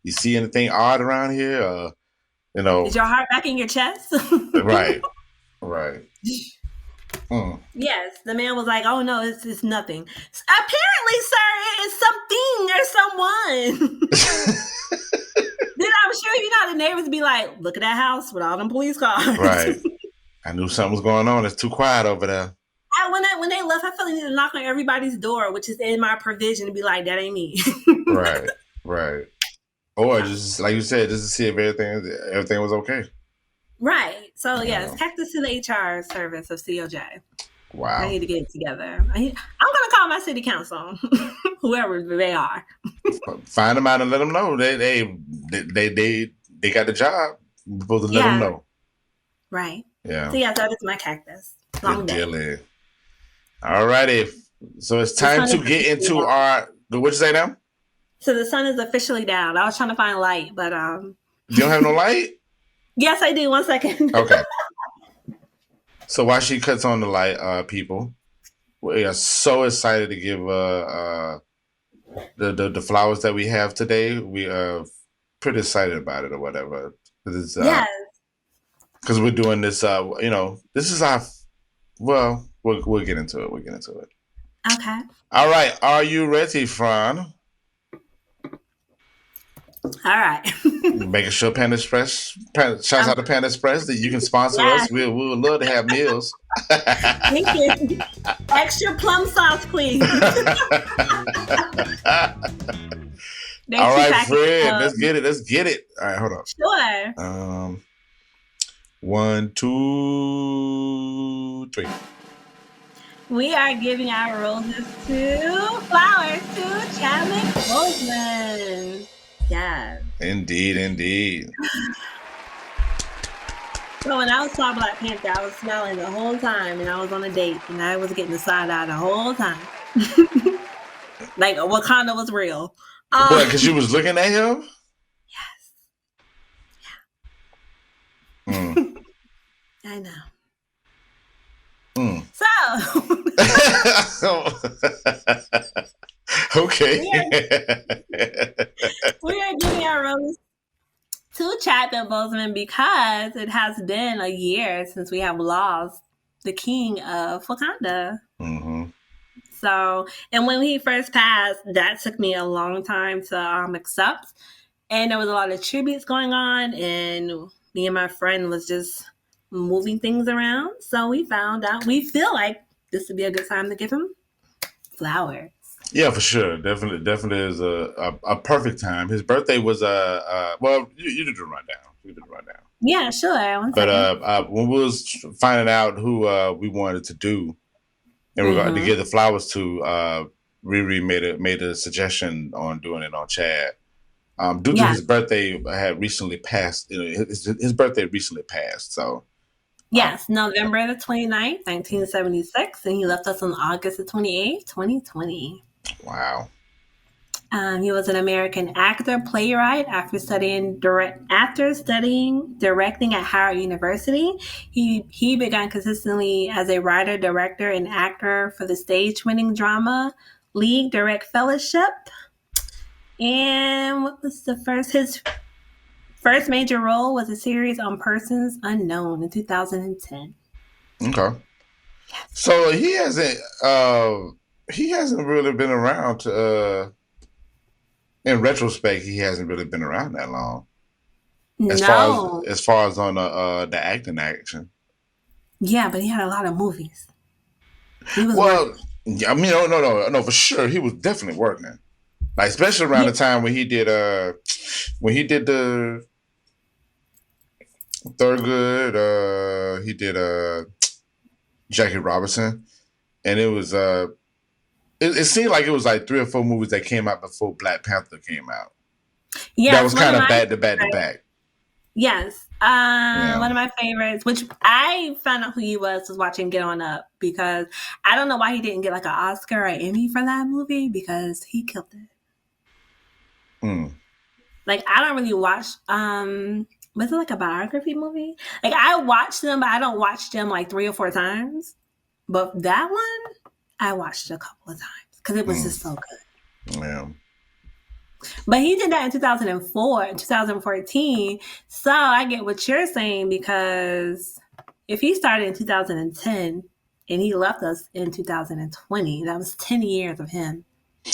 you see anything odd around here? You know, is your heart back in your chest? Right. Yes, the man was like, "Oh no, it's nothing." Apparently, sir, it is something or someone. Then I'm sure the neighbors be like, "Look at that house with all them police cars." Right. I knew something was going on. It's too quiet over there. When they left, I felt like I need to knock on everybody's door, which is in my provision, to be like, "That ain't me." Right. Or just like you said, just to see if everything was okay. Right. So yes, cactus to the HR service of COJ. Wow. I need to get it together. I'm going to call my city council, whoever they are. Find them out and let them know they got the job. You're supposed to let them know. Right. Yeah. So yeah, that is my cactus. Long day. All righty. So it's time to get into our. What'd you say now? So the sun is officially down. I was trying to find light, but You don't have no light? Yes, I do. 1 second. Okay. So while she cuts on the light, people, we are so excited to give the flowers that we have today. We are pretty excited about it or whatever. Yes. Because we're doing this. This is our. Well, we'll get into it. Okay. All right. Are you ready, Fran? All right. Making sure Panda Express, shouts out to Panda Express that you can sponsor us. We would love to have meals. Thank you. Extra plum sauce, please. All right, Fred, let's get it. All right, hold on. Sure. 1, 2, 3. We are giving our roses flowers to Chadwick Boseman. Yes. Indeed. So when I was talking Black Panther, I was smiling the whole time, and I was on a date, and I was getting the side eye the whole time. Like Wakanda was real. What? Because you was looking at him? Yes. I know. So. Okay. We are giving our roses to Chadwick Boseman because it has been a year since we have lost the king of Wakanda. Mm-hmm. So, and when he first passed, that took me a long time to accept. And there was a lot of tributes going on, and me and my friend was just moving things around. So we found out, we feel like this would be a good time to give him flowers. Yeah, for sure. Definitely is a perfect time. His birthday was well, you did the rundown. You did the rundown. Yeah, sure. But when we was finding out who we wanted to do in regard to give the flowers to, ReRe made a suggestion on doing it on Chad. Due to his birthday had recently passed. His birthday recently passed. So yes, November the 29th, 1976, and he left us on August the 28th, 2020. Wow. He was an American actor, playwright. After studying directing at Howard University, he began consistently as a writer, director, and actor for the stage-winning drama League Direct Fellowship. And what was his first major role was a series on Persons Unknown in 2010. Okay. So he hasn't really been around to in retrospect, he hasn't really been around that long. As far as on the acting action. Yeah, but he had a lot of movies. Well, I mean, no, for sure, he was definitely working. Like, especially around the time when he did the Thurgood, he did Jackie Robinson, and it was it seemed like it was like 3 or 4 movies that came out before Black Panther came out. Yeah, that was kind of back to back. Yes, one of my favorites, which I found out who he was watching Get On Up, because I don't know why he didn't get like an Oscar or Emmy for that movie, because he killed it. Like, I don't really watch. Was it like a biography movie? Like, I watched them, but I don't watch them like 3 or 4 times. But that one, I watched a couple of times because it was just so good. Yeah. But he did that in 2004 and 2014. So I get what you're saying, because if he started in 2010 and he left us in 2020, that was 10 years of him.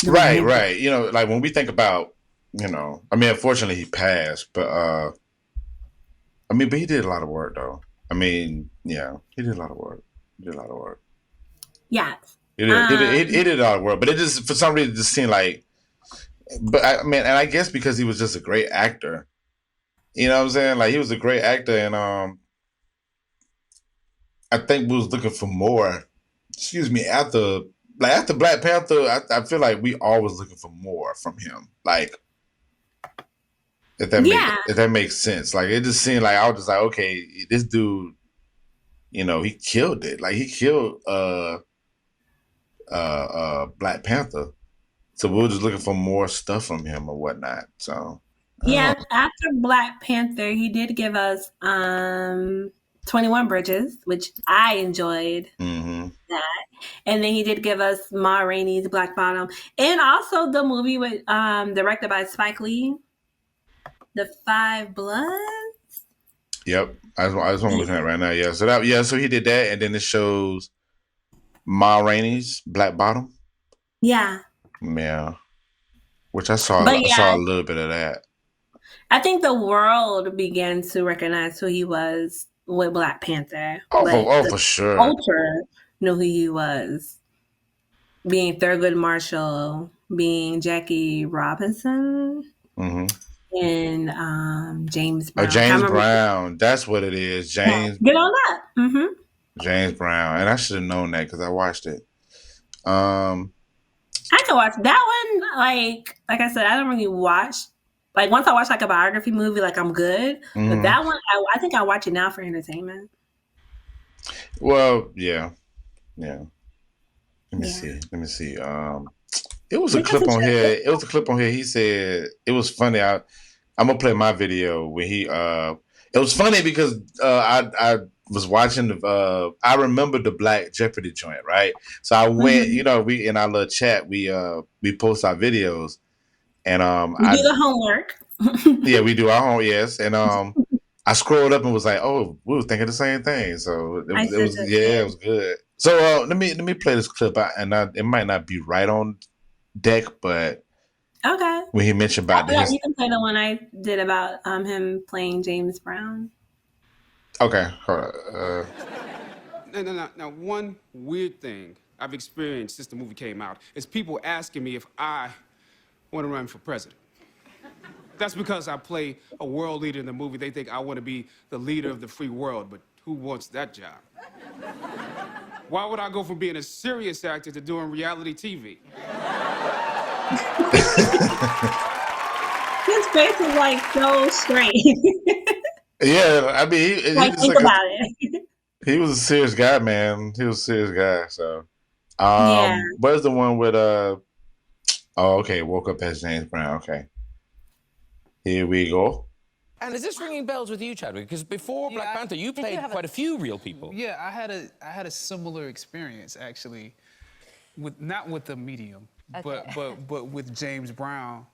Right. You know, like when we think about, I mean, unfortunately he passed, but but he did a lot of work though. I mean, yeah, he did a lot of work. Yes. He did a lot of work, but it just, for some reason, just seemed like, but I mean, and I guess because he was just a great actor, you know what I'm saying? Like, he was a great actor, and I think we was looking for more. After Black Panther, I feel like we always looking for more from him. Like, if that makes sense. Like, it just seemed like I was just like, okay, this dude, he killed it. Like, he killed Black Panther. So we were just looking for more stuff from him or whatnot. So after Black Panther, he did give us 21 Bridges, which I enjoyed that. And then he did give us Ma Rainey's Black Bottom, and also the movie with directed by Spike Lee, The Five Bloods. Yep, that's what I'm looking at right now. Yeah, so he did that, and then it shows Ma Rainey's Black Bottom. Yeah. Yeah, which I saw a little bit of that. I think the world began to recognize who he was with Black Panther. For sure. Culture knew who he was. Being Thurgood Marshall, being Jackie Robinson, and James Brown. James Brown. That's what it is. James. Get on that. James Brown, and I should have known that because I watched it. I can watch that one. Like I said, I don't really watch. Like, once I watch like a biography movie, like, I'm good. But that one, I think I watch it now for entertainment. Well, yeah. Let me see. It was a clip on here. He said it was funny. I'm gonna play my video where he. It was funny because I was watching I remember the Black Jeopardy joint, right? So I went, we in our little chat, we post our videos, and we do the homework. Yeah, we do our homework, yes, and I scrolled up and was like, oh, we were thinking the same thing, so it was good. So let me play this clip out, and it might not be right on deck, but Okay. when he mentioned about Yeah, his. you can play the one I did about him playing James Brown. Okay, hold on. Now, one weird thing I've experienced since the movie came out is people asking me if I want to run for president. That's because I play a world leader in the movie. They think I want to be the leader of the free world, but who wants that job? Why would I go from being a serious actor to doing reality TV? His face is like so straight. Yeah, I mean, think about it. He was a serious guy, man. He was a serious guy. So, Yeah. where's the one with Oh, okay. Woke up as James Brown. Okay, here we go. And is this ringing bells with you, Chadwick? Because before Black Panther, you played quite a few real people. Yeah, I had a similar experience actually, not with the medium, but with James Brown,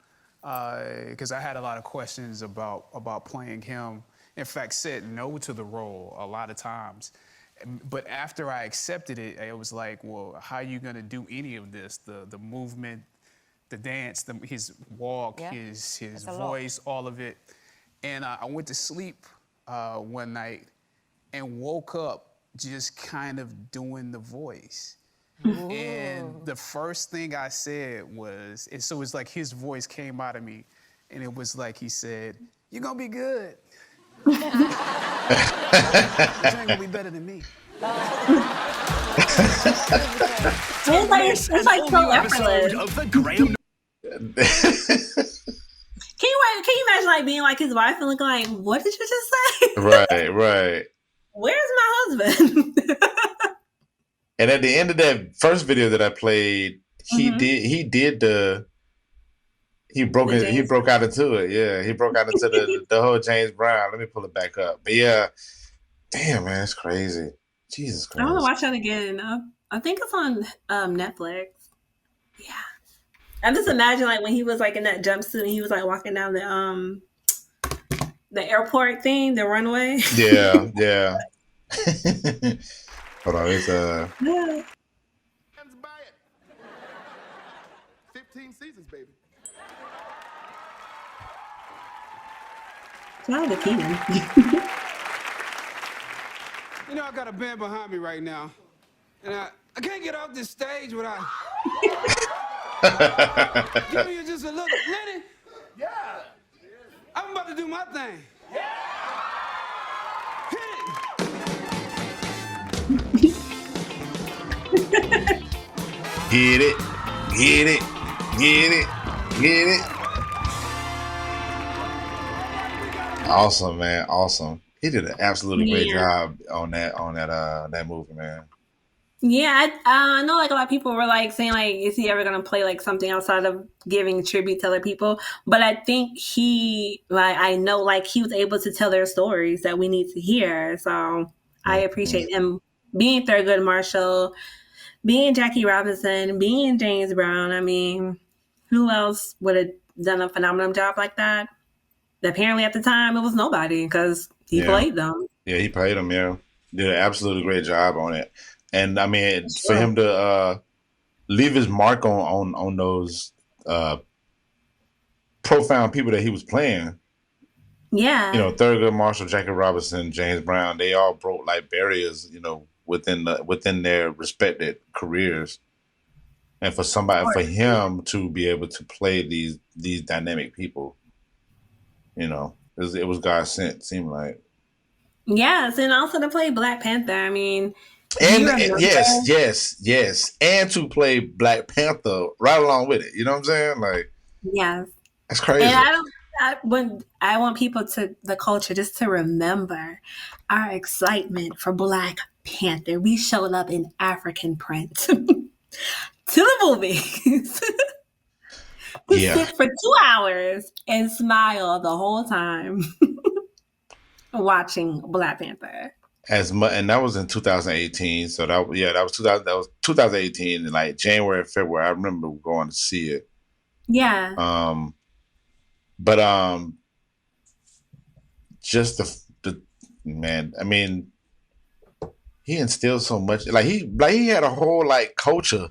because I had a lot of questions about playing him. In fact, said no to the role a lot of times. But after I accepted it, it was like, well, how are you gonna do any of this? The movement, the dance, his walk, his voice, all of it. And I went to sleep one night and woke up just kind of doing the voice. Ooh. And the first thing I said was, and so it's like his voice came out of me, and it was like he said, "You're gonna be good. You ain't gonna be better than me." It's like so effortless. Can you imagine like being like his wife and looking like, what did you just say? Right. Where's my husband? And at the end of that first video that I played, he broke out into it. Yeah, he broke out into the whole James Brown. Let me pull it back up. But yeah, damn man, it's crazy. Jesus Christ. I want to watch that again. I think it's on Netflix. Yeah. I'm just imagining like when he was like in that jumpsuit and he was like walking down the airport thing, the runway. Yeah. Hold on, it's Yeah. 15 seasons, baby. Shout out to Keenan. You know, I got a band behind me right now, and I can't get off this stage without giving you just a look. Lenny? Yeah. I'm about to do my thing. Yeah. Get it. Awesome, man. Awesome. He did an absolutely great job on that movie, man. Yeah, I know like a lot of people were like saying like, is he ever gonna play like something outside of giving tribute to other people? But I think I know like he was able to tell their stories that we need to hear. So I appreciate him being Thurgood Marshall, being Jackie Robinson, being James Brown. I mean, who else would have done a phenomenal job like that? Apparently at the time it was nobody because he played them. Yeah, he played them, yeah. Did an absolutely great job on it. And I mean, for him to leave his mark on those profound people that he was playing. Yeah. You know, Thurgood Marshall, Jackie Robinson, James Brown, they all broke like barriers, you know, within their respected careers. And for him to be able to play these dynamic people, you know, it was God sent, seemed like. Yes, and also to play Black Panther. I mean, and yes, and to play Black Panther right along with it. You know what I'm saying? Like, yes, that's crazy. And I want people the culture just to remember our excitement for Black Panther. We showed up in African print to the movies. Sit for 2 hours and smile the whole time watching Black Panther. And that was in 2018. So that was 2018 in like January and February. I remember going to see it. Yeah. But just the man, I mean, he instilled so much. Like he had a whole like culture.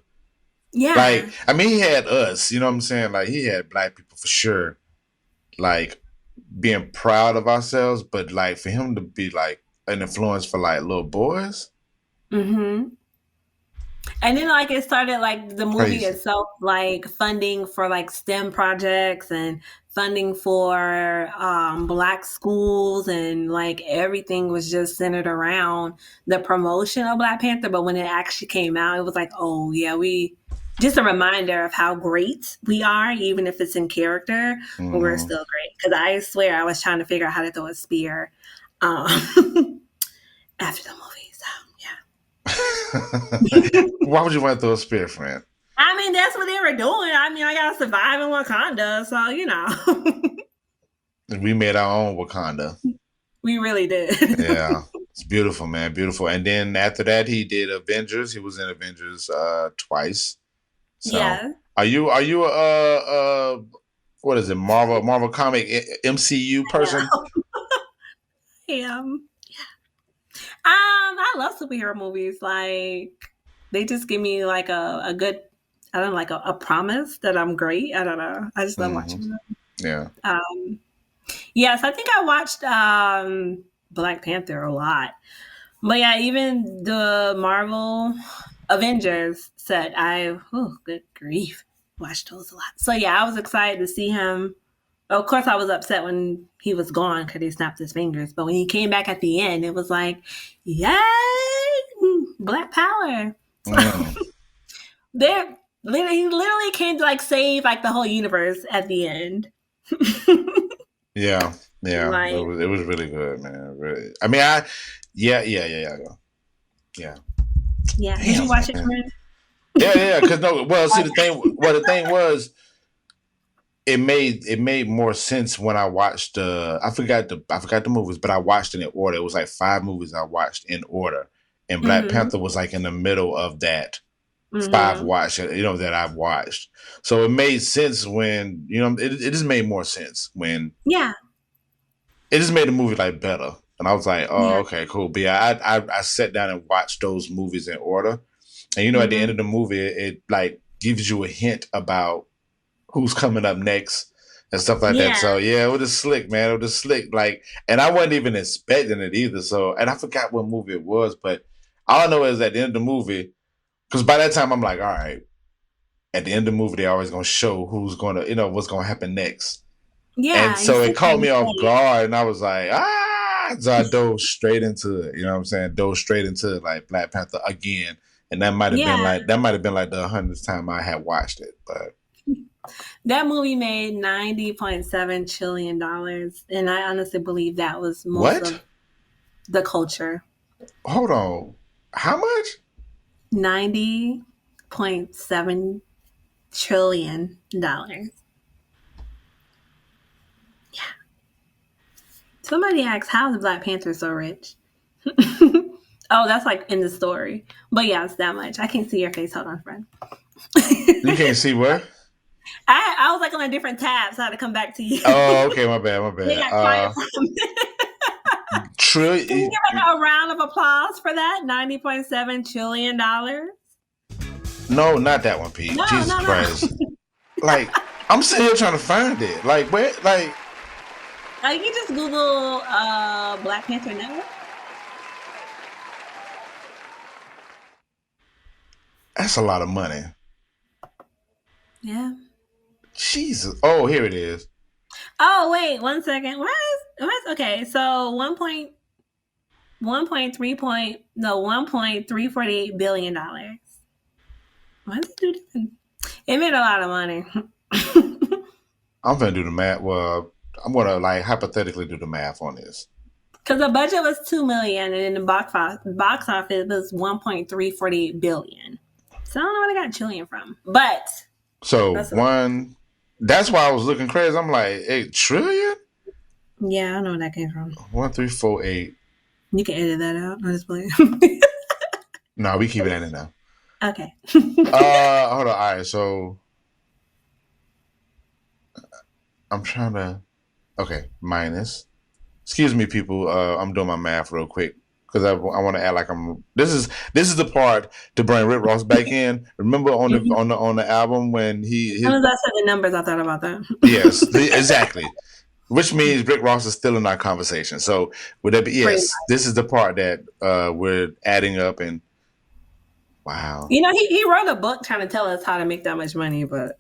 Yeah. Like, I mean, he had us, you know what I'm saying? Like, he had black people for sure, like, being proud of ourselves, but, like, for him to be, like, an influence for, like, little boys. Mm-hmm. And then, like, it started, like, the movie Crazy. itself, like, funding for, like, STEM projects and funding for Black schools, and, like, everything was just centered around the promotion of Black Panther. But when it actually came out, it was like, oh, yeah, just a reminder of how great we are, even if it's in character, but we're still great. Because I swear I was trying to figure out how to throw a spear after the movie. Why would you want to throw a spear, friend? I mean, that's what they were doing. I mean, I gotta survive in Wakanda, so you know. We made our own Wakanda. We really did. Yeah, it's beautiful, man, beautiful. And then after that, he did Avengers. He was in Avengers twice. So, yeah. Are you what is it, Marvel comic MCU person? Yeah. I love superhero movies. Like, they just give me like a good, I don't know, like a promise that I'm great. I don't know. I just love watching them. Yeah. Yes, I think I watched Black Panther a lot. But yeah, even the Marvel Avengers set, good grief, watched those a lot. So yeah, I was excited to see him. Of course, I was upset when he was gone because he snapped his fingers. But when he came back at the end, it was like, yay, Black Power. He literally came to like save like the whole universe at the end. Yeah. Like, it was really good, man. Really. I mean, yeah. Yeah. Damn, Did you watch it, Corinne? Yeah. Because the thing was, it made more sense when I watched. I forgot the movies, but I watched it in order. It was like 5 movies I watched in order, and Black Panther was like in the middle of that 5 watch, that I've watched. So it made sense when it just made more sense when it just made the movie like better. And I was like, oh, okay, cool. But yeah, I sat down and watched those movies in order. And at the end of the movie, it like gives you a hint about who's coming up next and stuff like that. So yeah, it was just slick, man. It was just slick. Like, and I wasn't even expecting it either. So, and I forgot what movie it was, but all I know is at the end of the movie, because by that time I'm like, all right, at the end of the movie, they're always going to show who's going to, what's going to happen next. Yeah. And so it caught me off guard, and I was like, so I dove straight into it. You know what I'm saying? Dove straight into like Black Panther again. And that might have been like the 100th time I had watched it. But that movie made $90.7 trillion. And I honestly believe that was most of the culture. Hold on. How much? $90.7 trillion. Yeah. Somebody asked, how is Black Panther so rich? Oh, that's like in the story. But yeah, it's that much. I can't see your face. Hold on, friend. You can't see what? I was like on a different tab, so I had to come back to you. Oh, okay, my bad. Can you give like a round of applause for that? $90.7 trillion? No, not that one, Pete. No, Jesus Christ. Like, I'm sitting here trying to find it. Like, where? Like, you can just Google Black Panther Network. That's a lot of money. Yeah. Jesus. Oh, here it is. Oh, wait, 1 second. Okay, so 1.348 billion dollars. Why does it do different? It made a lot of money. I'm gonna do the math. Well, I'm gonna like hypothetically do the math on this. Because the budget was $2 million, and then the box office was 1.348 billion. So I don't know where they got trillion from, but that's why I was looking crazy. I'm like, 8 trillion? Yeah, I don't know where that came from. 1.348. You can edit that out. I just play. No, we keep it in now. Okay. Hold on. All right, so I'm trying to. Okay, minus. Excuse me, people. I'm doing my math real quick because I want to act like I'm. This is the part to bring Rick Ross back in. Remember on the album when as soon as I said the numbers, I thought about that. Yes, exactly. Which means Rick Ross is still in our conversation. So would that be yes? This is the part that we're adding up and wow. You know, he wrote a book trying to tell us how to make that much money, but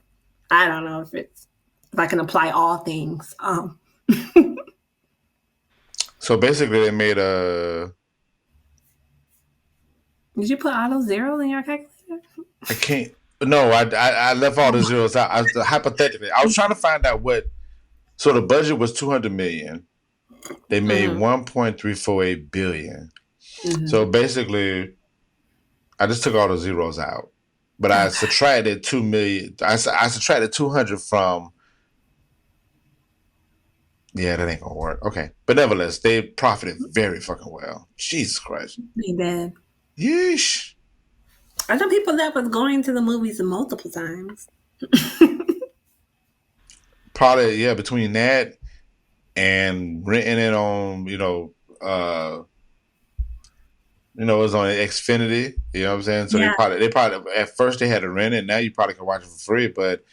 I don't know if I can apply all things. So basically, they made a. Did you put all those zeros in your calculator? I can't. No, I left all the zeros out. Hypothetically, I was trying to find out what. So the budget was $200 million. They made $1.348 billion. Mm-hmm. So basically, I just took all the zeros out, but I subtracted $2 million. I subtracted 200 from. Yeah, that ain't gonna work. Okay, but nevertheless, they profited very fucking well. Jesus Christ. They did. Yeesh. I know people that was going to the movies multiple times. Probably, yeah, between that and renting it on, it was on Xfinity. You know what I'm saying? So they probably at first they had to rent it. Now you probably can watch it for free. But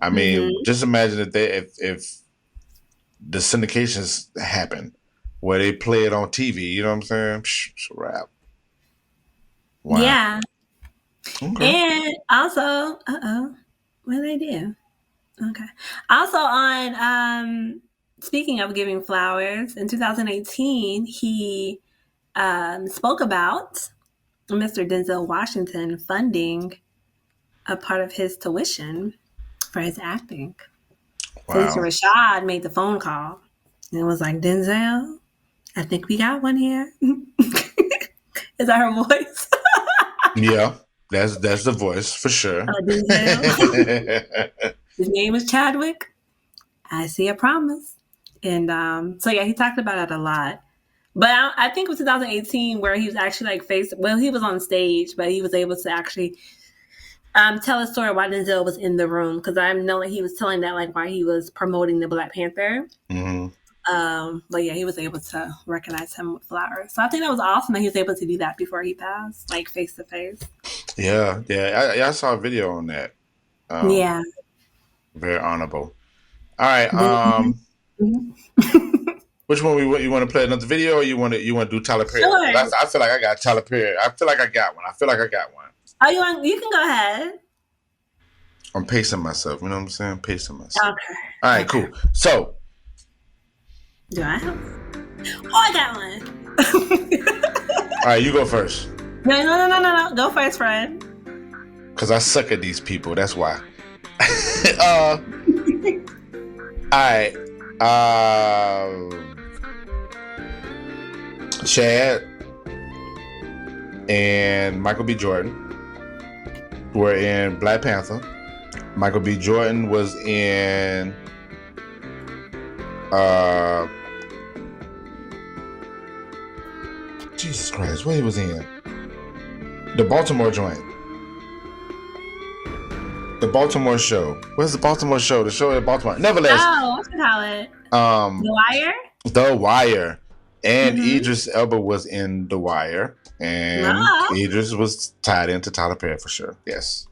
I mean, just imagine if the syndications happen where they play it on TV. You know what I'm saying? It's a wrap. Wow. Yeah. Okay. And also, what did I do? Okay. Also on, speaking of giving flowers, in 2018, he spoke about Mr. Denzel Washington funding a part of his tuition for his acting. Wow. So Rashad made the phone call and it was like, Denzel, I think we got one here. Is that her voice? Yeah, that's the voice for sure. His name is Chadwick. I see a promise. And so yeah, he talked about it a lot. But I think it was 2018 where he was actually he was on stage, but he was able to actually tell a story why Denzel was in the room. Because I know that he was telling that why he was promoting the Black Panther. Mm-hmm. But yeah, he was able to recognize him with flowers. So I think that was awesome that he was able to do that before he passed, face to face. Yeah. I saw a video on that. Yeah. Very honorable. All right. Which one you want to play another video, or you want to do Tyler Perry? Sure. I feel like I got Tyler Perry. I feel like I got one. Oh, you can go ahead. I'm pacing myself. You know what I'm saying? Pacing myself. Okay. All right. Cool. So. Do I have? Oh, I got one. All right, you go first. No. Go first, friend. Because I suck at these people. That's why. All right. Chad and Michael B. Jordan were in Black Panther. Michael B. Jordan was in Jesus Christ, what he was in? The Baltimore joint. The Baltimore show. Where's the Baltimore show? The show at Baltimore. Nevertheless. Oh, what's it called? The Wire? The Wire. And Idris Elba was in The Wire. And Idris was tied into Tyler Perry for sure. Yes.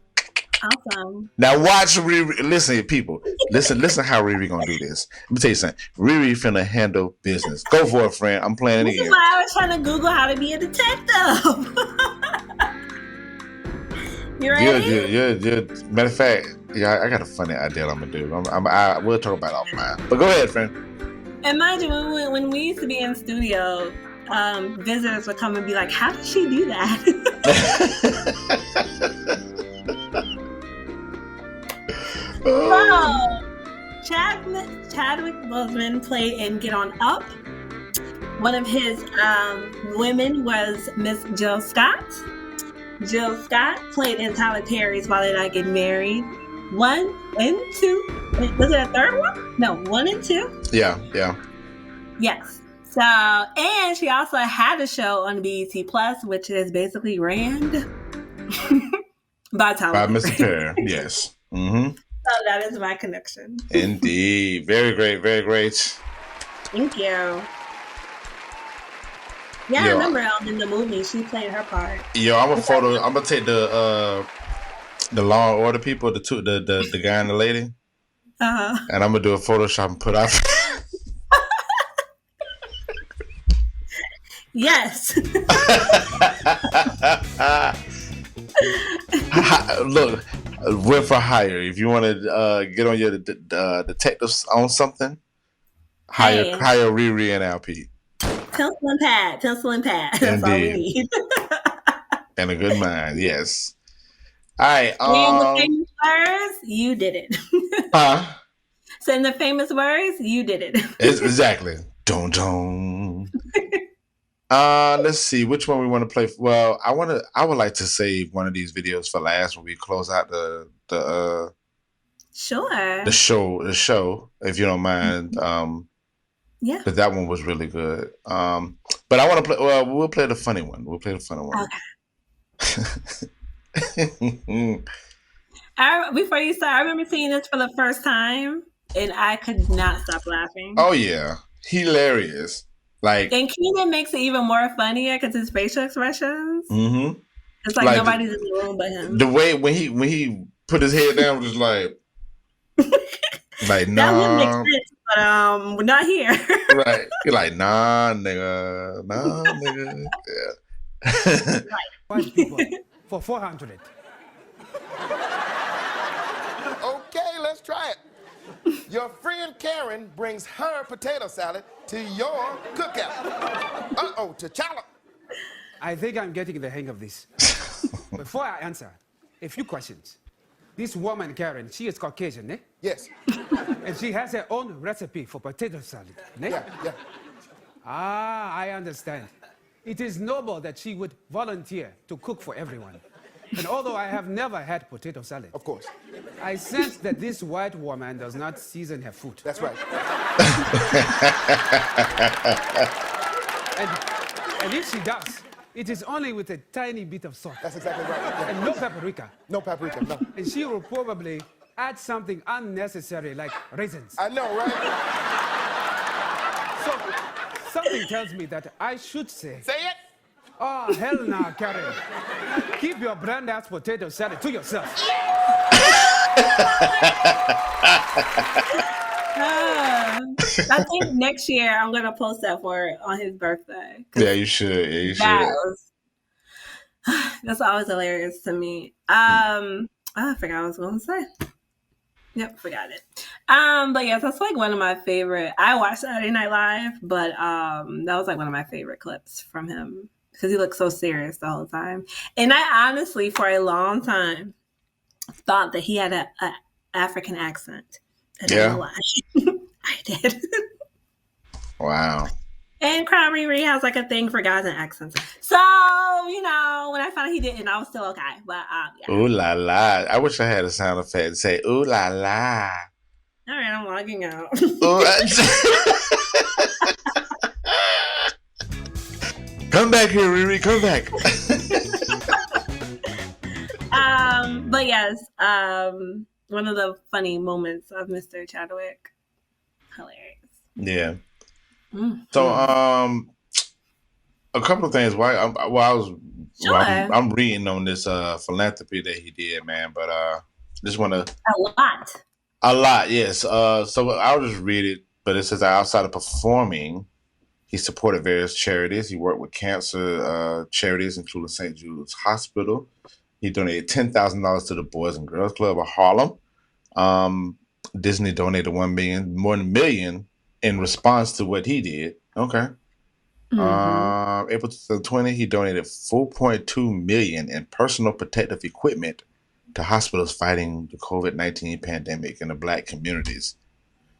Awesome. Now watch ReRe. Listen, people. Listen how ReRe gonna do this. Let me tell you something. ReRe finna handle business. Go for it, friend. I'm playing it again. This is why I was trying to Google how to be a detective. You ready? Yeah. Matter of fact, yeah, I got a funny idea I'm gonna do. We'll talk about it offline. But go ahead, friend. And mind you, when we used to be in studio, visitors would come and be like, "How did she do that?" So, Chadwick Boseman played in Get On Up. One of his women was Miss Jill Scott. Jill Scott played in Tyler Perry's Why Did I Get Married? 1 and 2. Was it a third one? No, 1 and 2. Yeah. Yes. So, and she also had a show on BET Plus, which is basically ran by Tyler. By Mr. Perry, yes. Mm-hmm. So that is my connection. Indeed. Very great, very great. Thank you. Yeah, I Yo, remember in the movie she played her part. yo, I'm gonna take the Law and Order people, the guy and the lady, Uh-huh. and I'm gonna do a Photoshop and put out. Yes. Look, we're for hire. If you want to get on your detectives on something, hire Hey. ReRe and Pete. Pencil and pad. That's Indeed. all we need. And a good mind, yes. All right. In the famous words, you did it. Huh? So in the famous words, you did it. Exactly. Don't. Let's see which one we want to play. Well, I would like to save one of these videos for last when we close out Sure. the show, if you don't mind. Yeah. Because that one was really good. But I want to play. Well, we'll play the funny one. Okay. Before you start, I remember seeing this for the first time, and I could not stop laughing. Oh yeah, hilarious! Like, and Keenan makes it even more funnier because his facial expressions. Mm-hmm. It's like nobody's in the room but him. The way when he put his head down was just like that would make sense, but not here. Right? You're like, nah, nigga. Yeah. Five people for 400. Okay, let's try it. Your friend Karen brings her potato salad to your cookout. Uh-oh, T'Challa. I think I'm getting the hang of this. Before I answer, a few questions. This woman, Karen, she is Caucasian, eh? Yes. And she has her own recipe for potato salad, eh? Yeah. Ah, I understand. It is noble that she would volunteer to cook for everyone. And although I have never had potato salad, of course, I sense that this white woman does not season her food. That's right. and if she does, it is only with a tiny bit of salt. That's exactly right. Yeah. And no paprika. No paprika, no. And she will probably add something unnecessary like raisins. I know, right? So, something tells me that I should say... Say it! Oh, hell nah, Karen. Keep your brand-ass potato salad to yourself. I think next year I'm going to post that for it on his birthday. Yeah, you should. That's always hilarious to me. I forgot what I was going to say. Yep, forgot it. But yes, that's like one of my favorite. I watched Saturday Night Live, but that was like one of my favorite clips from him because he looked so serious the whole time. And I honestly, for a long time, thought that he had an African accent. Yeah, I did. Wow. And ReRe has like a thing for guys and accents. So, when I found out he didn't, I was still okay. But yeah. Ooh la la. I wish I had a sound effect to say ooh la la. All right, I'm logging out. Come back here, ReRe. Come back. But yes, one of the funny moments of Mr. Chadwick. Hilarious. Yeah. Mm-hmm. So, a couple of things. I'm reading on this philanthropy that he did, man. But just want to a lot, yes. So I'll just read it. But it says outside of performing, he supported various charities. He worked with cancer charities, including St. Jude's Hospital. He donated $10,000 to the Boys and Girls Club of Harlem. Disney donated more than $1 million in response to what he did. Okay. Mm-hmm. April 2020, he donated $4.2 million in personal protective equipment to hospitals fighting the COVID-19 pandemic in the Black communities.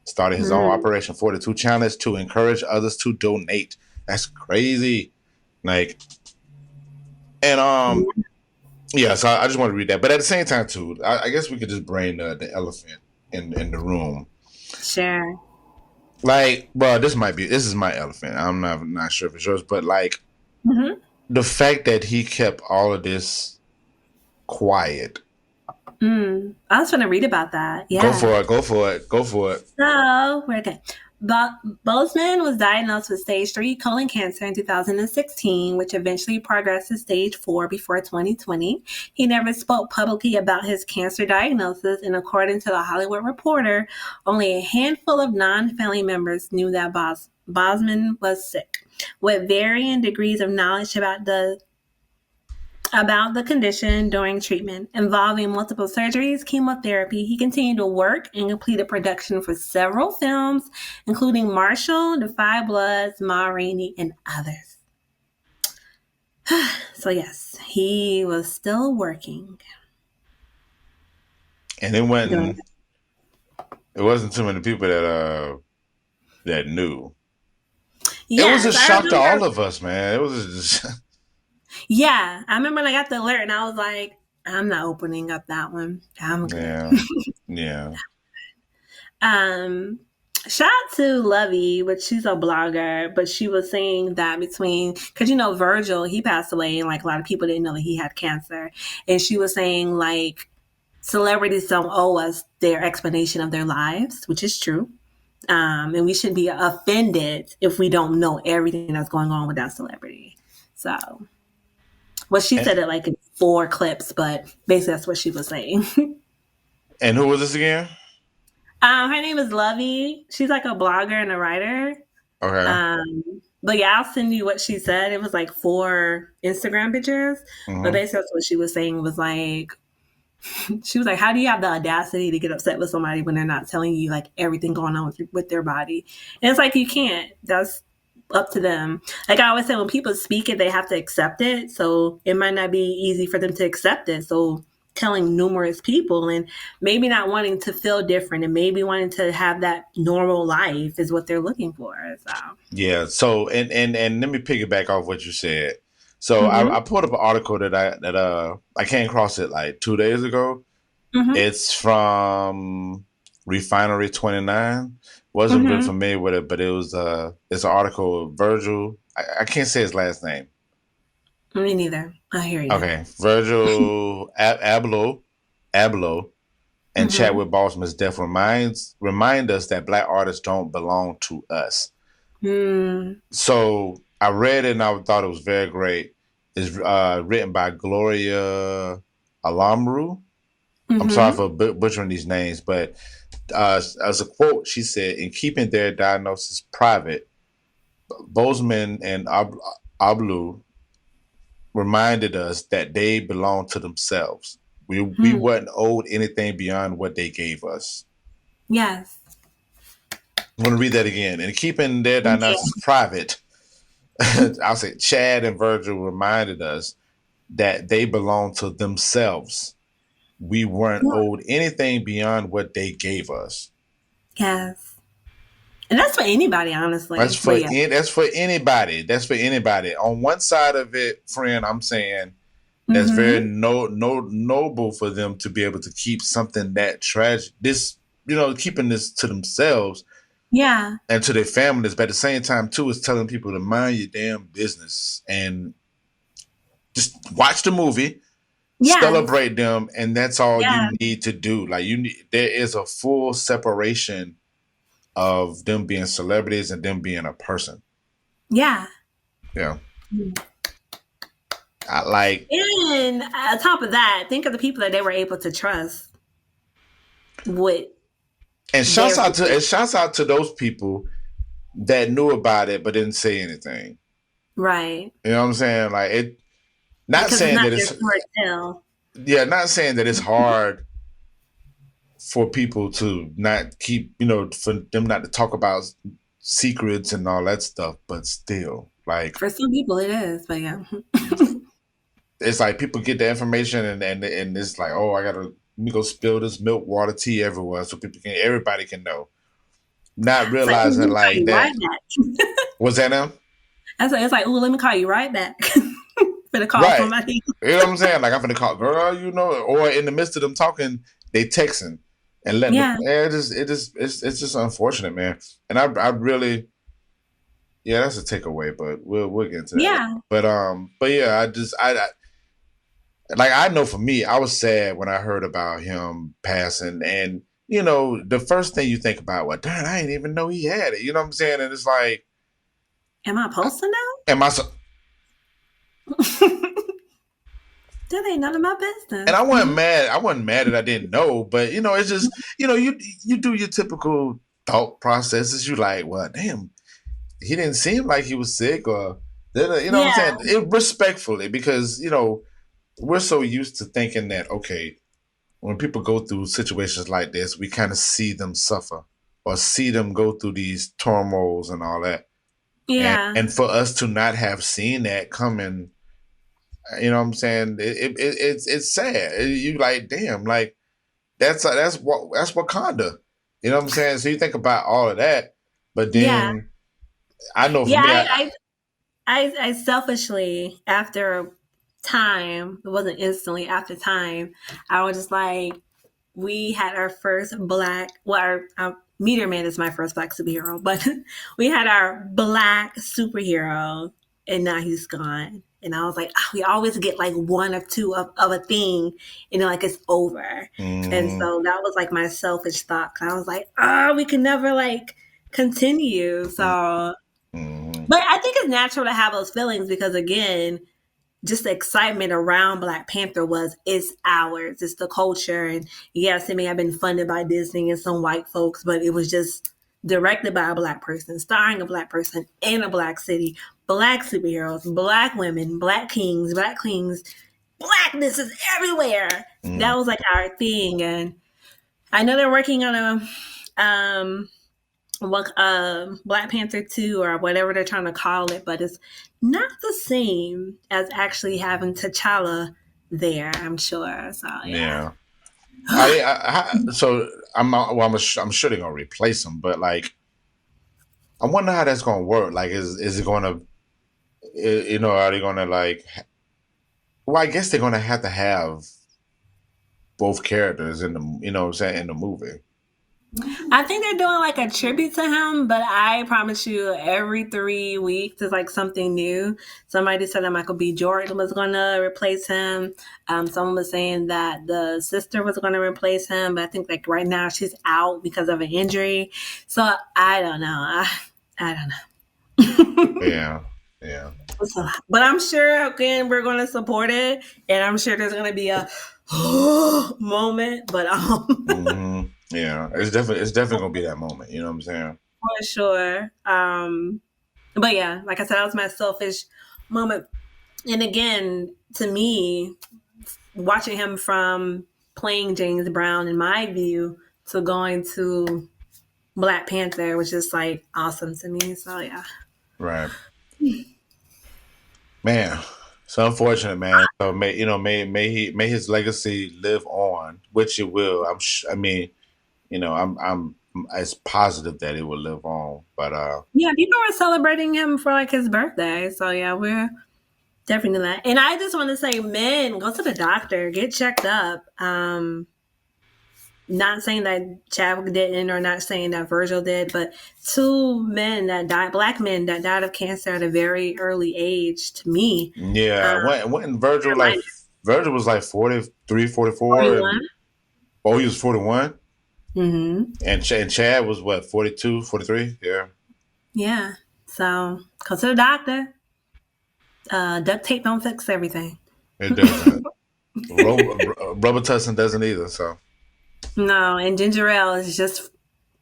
Started his own Operation 42 challenge to encourage others to donate. That's crazy. Yeah, so I just want to read that. But at the same time, too, I guess we could just bring the elephant in the room. Sure. This is my elephant. I'm not sure if it's yours, but the fact that he kept all of this quiet. I was trying to read about that. Yeah. Go for it. So we're good. Boseman was diagnosed with stage 3 colon cancer in 2016, which eventually progressed to stage 4 before 2020. He never spoke publicly about his cancer diagnosis, and according to the Hollywood Reporter, only a handful of non-family members knew that Boseman was sick. With varying degrees of knowledge about the condition during treatment, involving multiple surgeries, chemotherapy, he continued to work and completed production for several films, including Marshall, The Five Bloods, Ma Rainey, and others. So yes, he was still working. And it wasn't too many people that knew. Yes, it was a shock to all of us, man. It was just... Yeah, I remember when I got the alert and I was like, I'm not opening up that one. I'm good. Yeah. Shout out to Lovey, which she's a blogger, but she was saying that because Virgil, he passed away, and like a lot of people didn't know that he had cancer. And she was saying like celebrities don't owe us their explanation of their lives, which is true. And we shouldn't be offended if we don't know everything that's going on with that celebrity. So, well, she said it like in 4 clips, but basically that's what she was saying. And who was this again? Her name is Lovey. She's like a blogger and a writer. Okay. But yeah, I'll send you what she said. It was like 4 Instagram pictures. Mm-hmm. But basically that's what she was saying was like, she was like, how do you have the audacity to get upset with somebody when they're not telling you like everything going on with their body? And it's like, you can't. That's up to them. Like I always say, when people speak it, they have to accept it. So it might not be easy for them to accept it. So telling numerous people and maybe not wanting to feel different and maybe wanting to have that normal life is what they're looking for. So yeah. So and let me piggyback off what you said. So I pulled up an article that I came across it like 2 days ago. Mm-hmm. It's from Refinery 29. Wasn't really familiar with it, but it's an article of Virgil. I can't say his last name. Me neither. I hear you. Okay, Virgil Abloh and Chadwick Boseman's death remind us that Black artists don't belong to us. So I read it and I thought it was very great. It's written by Gloria Alamru. I'm sorry for butchering these names, but as a quote, she said, in keeping their diagnosis private, Boseman and Abloh reminded us that they belong to themselves. We weren't owed anything beyond what they gave us. Yes. I'm going to read that again. In keeping their diagnosis private, I'll say Chad and Virgil reminded us that they belong to themselves. We weren't owed anything beyond what they gave us. Yes. And that's for anybody, honestly. That's for anybody. That's for anybody. On one side of it, friend, I'm saying that's very noble for them to be able to keep something that tragic. This, keeping this to themselves. Yeah. And to their families. But at the same time, too, it's telling people to mind your damn business and just watch the movie. Yeah. Celebrate them, and that's all you need to do. Like there is a full separation of them being celebrities and them being a person. Yeah. Yeah. And on top of that, think of the people that they were able to trust with. And shouts out to those people that knew about it but didn't say anything. Right. You know what I'm saying? Like it. Not saying that it's not saying that it's hard for people to not keep, for them not to talk about secrets and all that stuff, but still, like for some people it is, but yeah. It's like people get the information and it's like, oh, let me go spill this milk, water, tea everywhere so everybody can know. Not realizing like that. What's that now? It's like, oh, let me call you right back. To call somebody. You know what I'm saying? Like I'm gonna call girl, or in the midst of them talking, they texting and letting it's just unfortunate, man. And I really that's a takeaway, but we'll get into that. Yeah. But yeah, I know for me, I was sad when I heard about him passing, and the first thing you think about, well, darn, I didn't even know he had it. You know what I'm saying? And it's like, am I supposed to know? am I so? That ain't none of my business. And I wasn't mad. I wasn't mad that I didn't know, but it's just, you do your typical thought processes. You like, well, damn, he didn't seem like he was sick, or what I'm saying? Respectfully, because we're so used to thinking that, okay, when people go through situations like this, we kind of see them suffer or see them go through these turmoils and all that. Yeah. And for us to not have seen that coming, you know what I'm saying? It's sad. You like, damn, like that's Wakanda. You know what I'm saying? So you think about all of that, but then I know for me, I selfishly, after time, it wasn't instantly, after time, I was just like, we had our first black, our Meteor Man is my first black superhero, but we had our black superhero, and now he's gone. And I was like, we always get like one or two of a thing, like it's over. And so that was like my selfish thought. I was like, we can never like continue. So, but I think it's natural to have those feelings because, again, just the excitement around Black Panther it's ours. It's the culture. And yes, it may have been funded by Disney and some white folks, but it was just directed by a Black person, starring a Black person in a Black city, Black superheroes, Black women, Black kings, Black queens. Blackness is everywhere. That was like our thing. And I know they're working on Black Panther 2 or whatever they're trying to call it, but it's not the same as actually having T'Challa there, I'm sure. So yeah. So I'm sure they're gonna replace him, but like, I wonder how that's gonna work. Like, is it gonna, are they gonna like? Well, I guess they're gonna have to have both characters in the, in the movie. I think they're doing like a tribute to him, but I promise you, every 3 weeks is like something new. Somebody said that Michael B. Jordan was going to replace him. Someone was saying that the sister was going to replace him, but I think like right now she's out because of an injury. So I don't know. I don't know. Yeah. But I'm sure, again, we're going to support it, and I'm sure there's going to be a moment. But yeah, it's definitely gonna be that moment. You know what I'm saying? For sure. But yeah, like I said, that was my selfish moment. And again, to me, watching him from playing James Brown, in my view, to going to Black Panther was just like awesome to me. So yeah. Right. Man, it's unfortunate, man. So may his legacy live on, which it will. I'm as positive that it will live on. But yeah, people were celebrating him for like his birthday. So yeah, we're definitely that. And I just want to say, men, go to the doctor, get checked up. Not saying that Chadwick didn't, or not saying that Virgil did, but 2 men that died, Black men that died of cancer at a very early age, to me. Yeah, when Virgil was like 43, 44. And, he was 41? Mm-hmm. And Chad was what, 42, 43? Yeah. Yeah. So go to the doctor. Duct tape don't fix everything. It doesn't. Rubber tussin doesn't either. So. No, and ginger ale is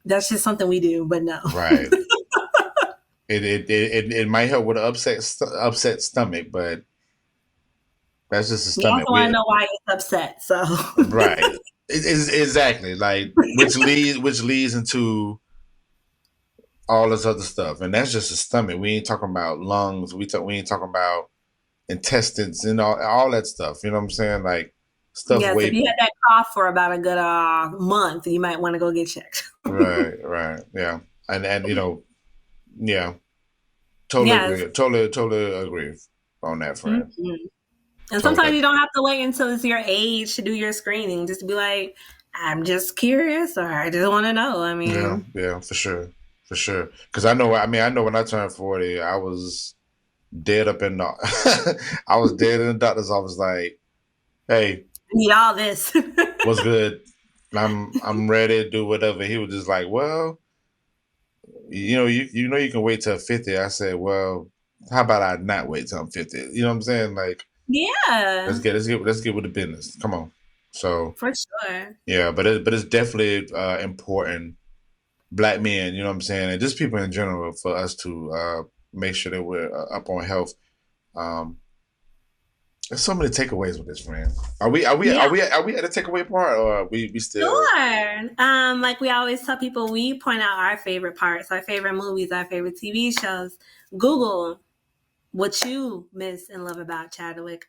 that's just something we do, but no. Right. It might help with an upset stomach, but that's just a stomach. You also want to know why it's upset. So. Right. Exactly, like which leads into all this other stuff, and that's just the stomach. We ain't talking about lungs. We ain't talking about intestines and all that stuff. You know what I'm saying? Like stuff. Yes, if you had that cough for about a good month, you might want to go get checked. Right, yeah, and yeah, totally agree on that front. Mm-hmm. And sometimes you don't have to wait until it's your age to do your screening. Just be like, I'm just curious, or I just want to know. I mean, yeah, for sure. Because I know when I turned 40, I was dead up in the, I was dead in the doctor's office. Like, hey, I need all this. What's good? I'm ready to do whatever. He was just like, well, you know you can wait till 50. I said, well, how about I not wait till I'm 50? You know what I'm saying? Like, Yeah, let's get with the business. Come on. So for sure. yeah, but it's definitely important, Black men. You know what I'm saying, and just people in general, for us to make sure that we're up on health. Um, there's so many takeaways with this, friend. Are we at the takeaway part, or are we still? Sure. Like we always tell people, we point out our favorite parts, our favorite movies, our favorite TV shows. Google what you miss and love about Chadwick.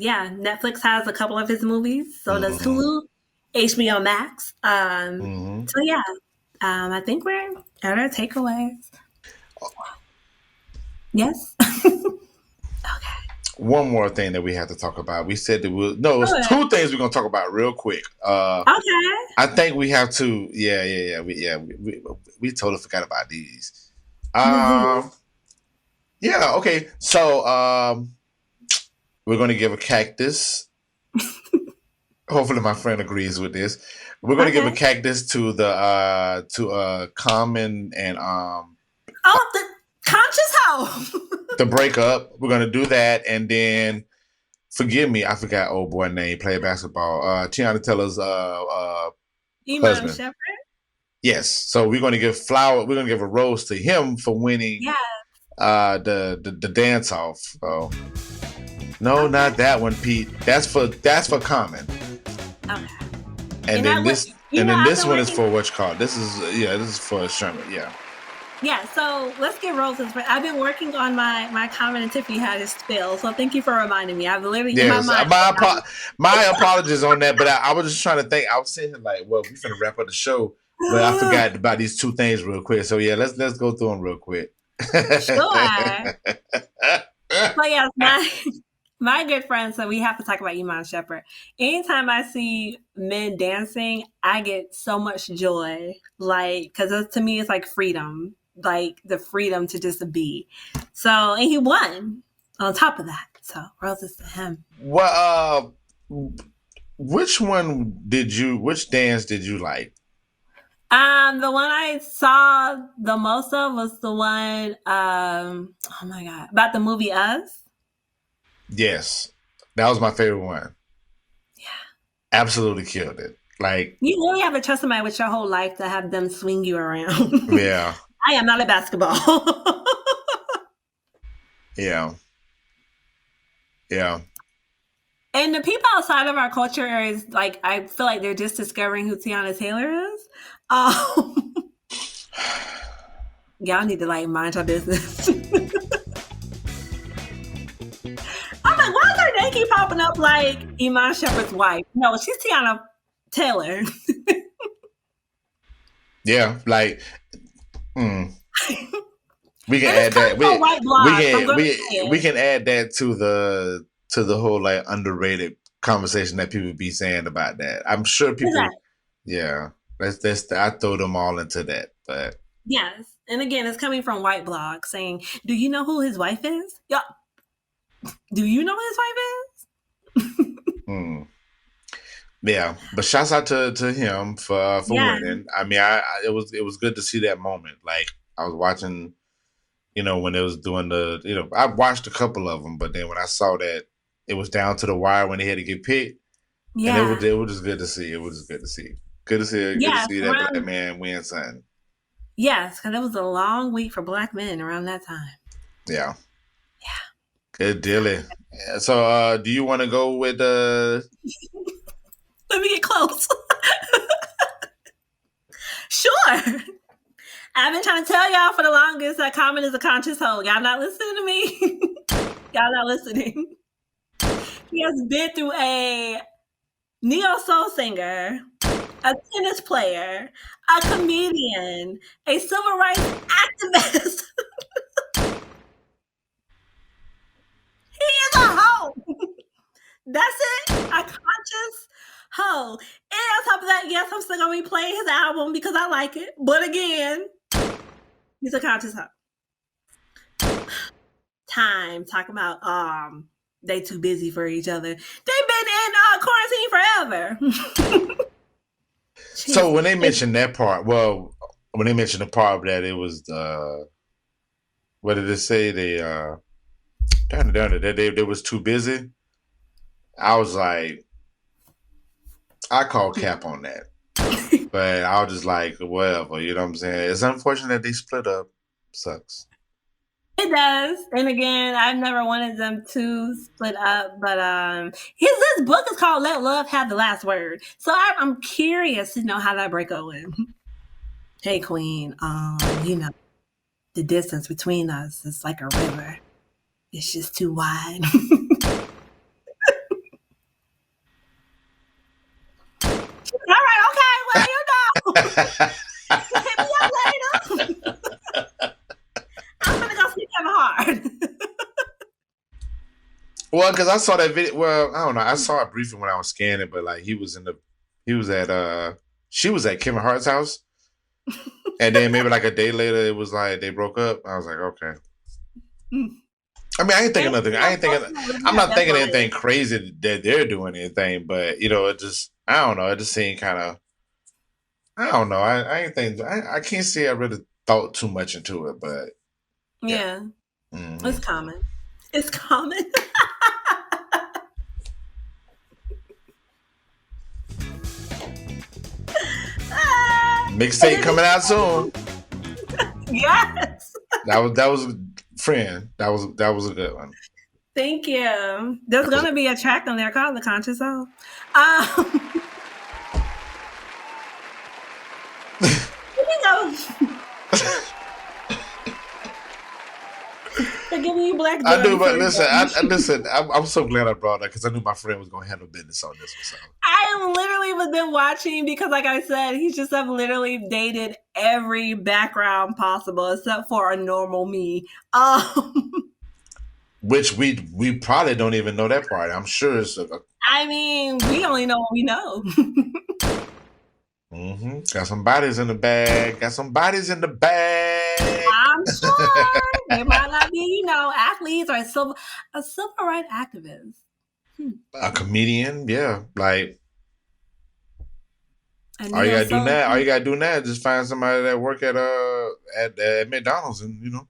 Yeah, Netflix has a couple of his movies. So does Hulu, HBO Max. So yeah, I think we're at our takeaways. Yes. Okay. One more thing that we have to talk about. We said that it's two things we're gonna talk about real quick. Okay. I think we have to. We totally forgot about these. Yeah. Okay. So we're gonna give a cactus. Hopefully, my friend agrees with this. We're gonna give a cactus to the Common and the conscious hoe. the breakup. We're gonna do that, and then forgive me, I forgot old boy name. Play basketball. Tiana Teller's husband. Shepherd. Yes. So we're gonna give flower. We're gonna give a rose to him for winning. The dance off. So no, not that one, Pete. That's for Common. Okay. And then this one is for what's called. This is for Sherman. Yeah. Yeah, so let's get roses. I've been working on my Common and Tiffany had a spill, so thank you for reminding me. I've literally in my mind. My apologies on that, but I was just trying to think. I was sitting here like, well, we're gonna wrap up the show, but I forgot about these two things real quick. So yeah, let's go through them real quick. Sure. But yes, my good friend, so we have to talk about Iman Shepherd. Anytime I see men dancing, I get so much joy. Like, because to me, it's like freedom. Like the freedom to just be. So, and he won on top of that. So, roses to him. Well, which dance did you like? The one I saw the most of was the one, oh my God, about the movie Us. Yes, that was my favorite one. Yeah. Absolutely killed it. Like, you really have to trust somebody with your whole life to have them swing you around. Yeah. I am not a basketball. Yeah. Yeah. And the people outside of our culture is like, I feel like they're just discovering who Tiana Taylor is. Y'all need to like mind your business. I'm like, why does her name keep popping up like Iman Shepherd's wife? No, she's Tiana Taylor. Yeah, like we can add that. We can add that to the whole like underrated conversation that people be saying about that. I'm sure people. Exactly. Yeah, that's I throw them all into that. But yes, and again, it's coming from white blog saying, "Do you know who his wife is? Yeah. Do you know who his wife is?" Yeah, but shouts out to him for winning. I mean, it was good to see that moment. Like I was watching, when it was doing I watched a couple of them, but then when I saw that it was down to the wire when they had to get picked, and it was just good to see. It was just good to see. Good to see that Black man win something. Yes, because it was a long week for Black men around that time. Yeah. Good dealing. So, do you want to go with Let me get close. Sure. I've been trying to tell y'all for the longest that Common is a conscious hoe. Y'all not listening to me? Y'all not listening. He has been through a neo-soul singer, a tennis player, a comedian, a civil rights activist. He is a hoe. That's it. A conscious hoe. And on top of that, yes, I'm still going to be playing his album because I like it. But again, he's a conscious hoe. Time talking about they too busy for each other. They been in quarantine forever. So when they mentioned that part, when they mentioned the part that it was what did it say? They they was too busy. I was like, I call cap on that. But I was just like, whatever, you know what I'm saying? It's unfortunate that they split up. Sucks. It does. And again, I've never wanted them to split up, but this book is called Let Love Have the Last Word. So I'm curious to know how that breakup went. Hey, Queen, you know, the distance between us is like a river. It's just too wide. All right, okay, well, you know. Hit me up later. I'm gonna go see Kevin Hart. Well, because I saw that video. Well, I don't know. I saw it briefly when I was scanning, but like she was at Kevin Hart's house, and then maybe like a day later, it was like they broke up. I was like, okay. I mean, I ain't thinking nothing. I'm not thinking anything crazy that they're doing anything, but you know, it just, I don't know. It just seemed kind of, I don't know. I ain't think, I can't say I really thought too much into it, but yeah. Mm-hmm. It's common. It's common. Mixtape coming out soon. Yes. That was friend. That was a good one. Thank you. There's gonna be a track on there called "The Conscious Soul." They're giving you black. I do, but listen. I'm so glad I brought that because I knew my friend was gonna handle business on this one. So. I literally was been watching because, like I said, he's just literally dated every background possible except for a normal me. Which we probably don't even know that part. I'm sure it's. I mean, we only know what we know. Mm-hmm. Got some bodies in the bag. I'm sure they might not be, you know, athletes or a civil rights activist. A comedian, yeah. Like, all you gotta do now is just find somebody that work at McDonald's, and you know.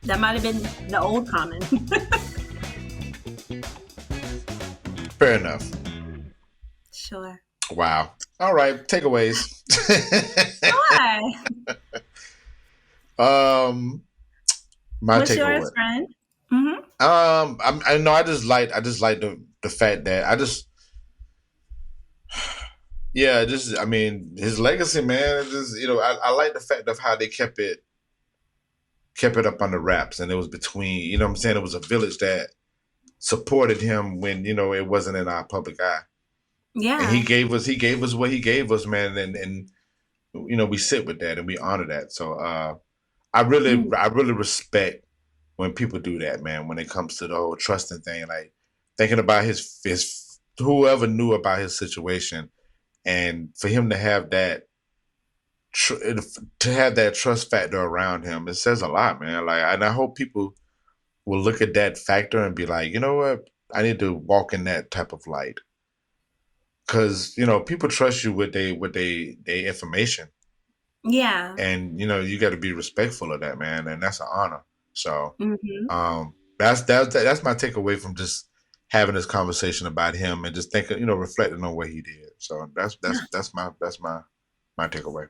That might have been the old comment. Fair enough. Sure. Wow. All right. Takeaways. Why? What's takeaway. Yours, friend? Mm-hmm. I know. I just like the fact that I mean, his legacy, man. Just, you know, I like the fact of how they kept it up under wraps, and it was between, you know what I'm saying, it was a village that supported him when, you know, it wasn't in our public eye. Yeah. And he gave us what he gave us, man, and you know, we sit with that and we honor that. So I really respect when people do that, man, when it comes to the whole trusting thing, like thinking about his whoever knew about his situation, and for him to have that trust factor around him, it says a lot, man. Like, and I hope people will look at that factor and be like, you know what, I need to walk in that type of light. Because, you know, people trust you with their information. Yeah. And, you know, you got to be respectful of that, man. And that's an honor. So that's my takeaway from just having this conversation about him and just thinking, you know, reflecting on what he did. So that's my takeaway.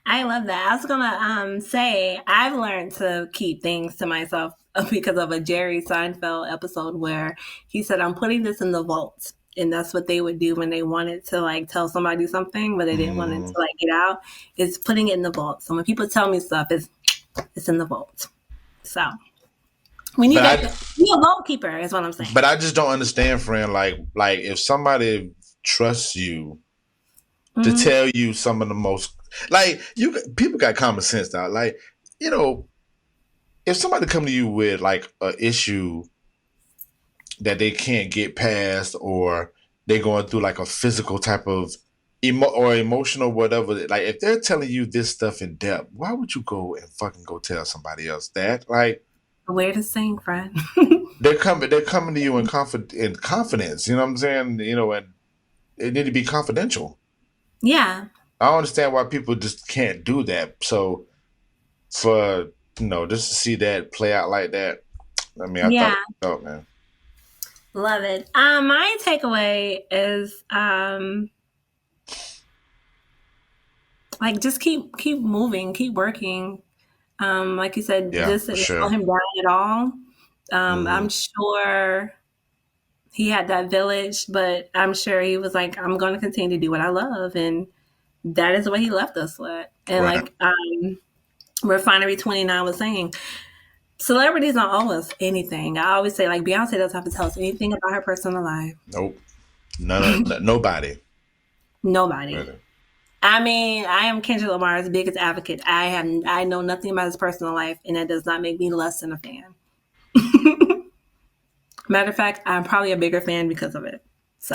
I love that. I was gonna say I've learned to keep things to myself because of a Jerry Seinfeld episode where he said, "I'm putting this in the vault." And that's what they would do when they wanted to like tell somebody something, but they didn't want it to like get out. It's putting it in the vault. So when people tell me stuff, it's in the vault. So we need a vault keeper, is what I'm saying. But I just don't understand, friend. Like if somebody trusts you to tell you some of the most, like, people got common sense now. Like, you know, if somebody come to you with like an issue that they can't get past, or they're going through like a physical type of or emotional, whatever, like if they're telling you this stuff in depth, why would you go and fucking go tell somebody else that? Like, the weirdest thing, friend. they're coming to you in confidence. You know what I'm saying? You know, and it need to be confidential. Yeah. I don't understand why people just can't do that. So for just to see that play out like that, I mean, I thought it was dope, man. Love it. My takeaway is like just keep moving, keep working. Like you said, this didn't slow him down at all. I'm sure he had that village, but I'm sure he was like, I'm going to continue to do what I love. And that is what he left us with. And like Refinery 29 was saying, celebrities don't owe us anything. I always say, like, Beyonce doesn't have to tell us anything about her personal life. Nope. Nobody. Nobody. Really. I mean, I am Kendrick Lamar's biggest advocate. I know nothing about his personal life, and that does not make me less than a fan. Matter of fact, I'm probably a bigger fan because of it. So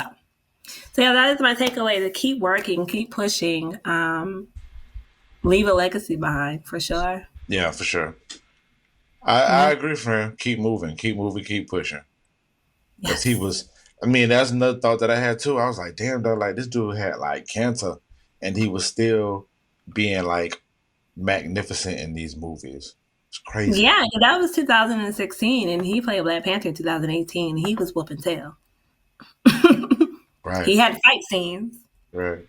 yeah, that is my takeaway: to keep working, keep pushing, leave a legacy behind for sure. Yeah, for sure. I agree, friend. Keep moving, keep pushing. Because he was. I mean, that's another thought that I had too. I was like, damn, though, like this dude had like cancer, and he was still being like magnificent in these movies. It's crazy. Yeah, that was 2016, and he played Black Panther in 2018. He was whooping tail. Right. He had fight scenes. Right.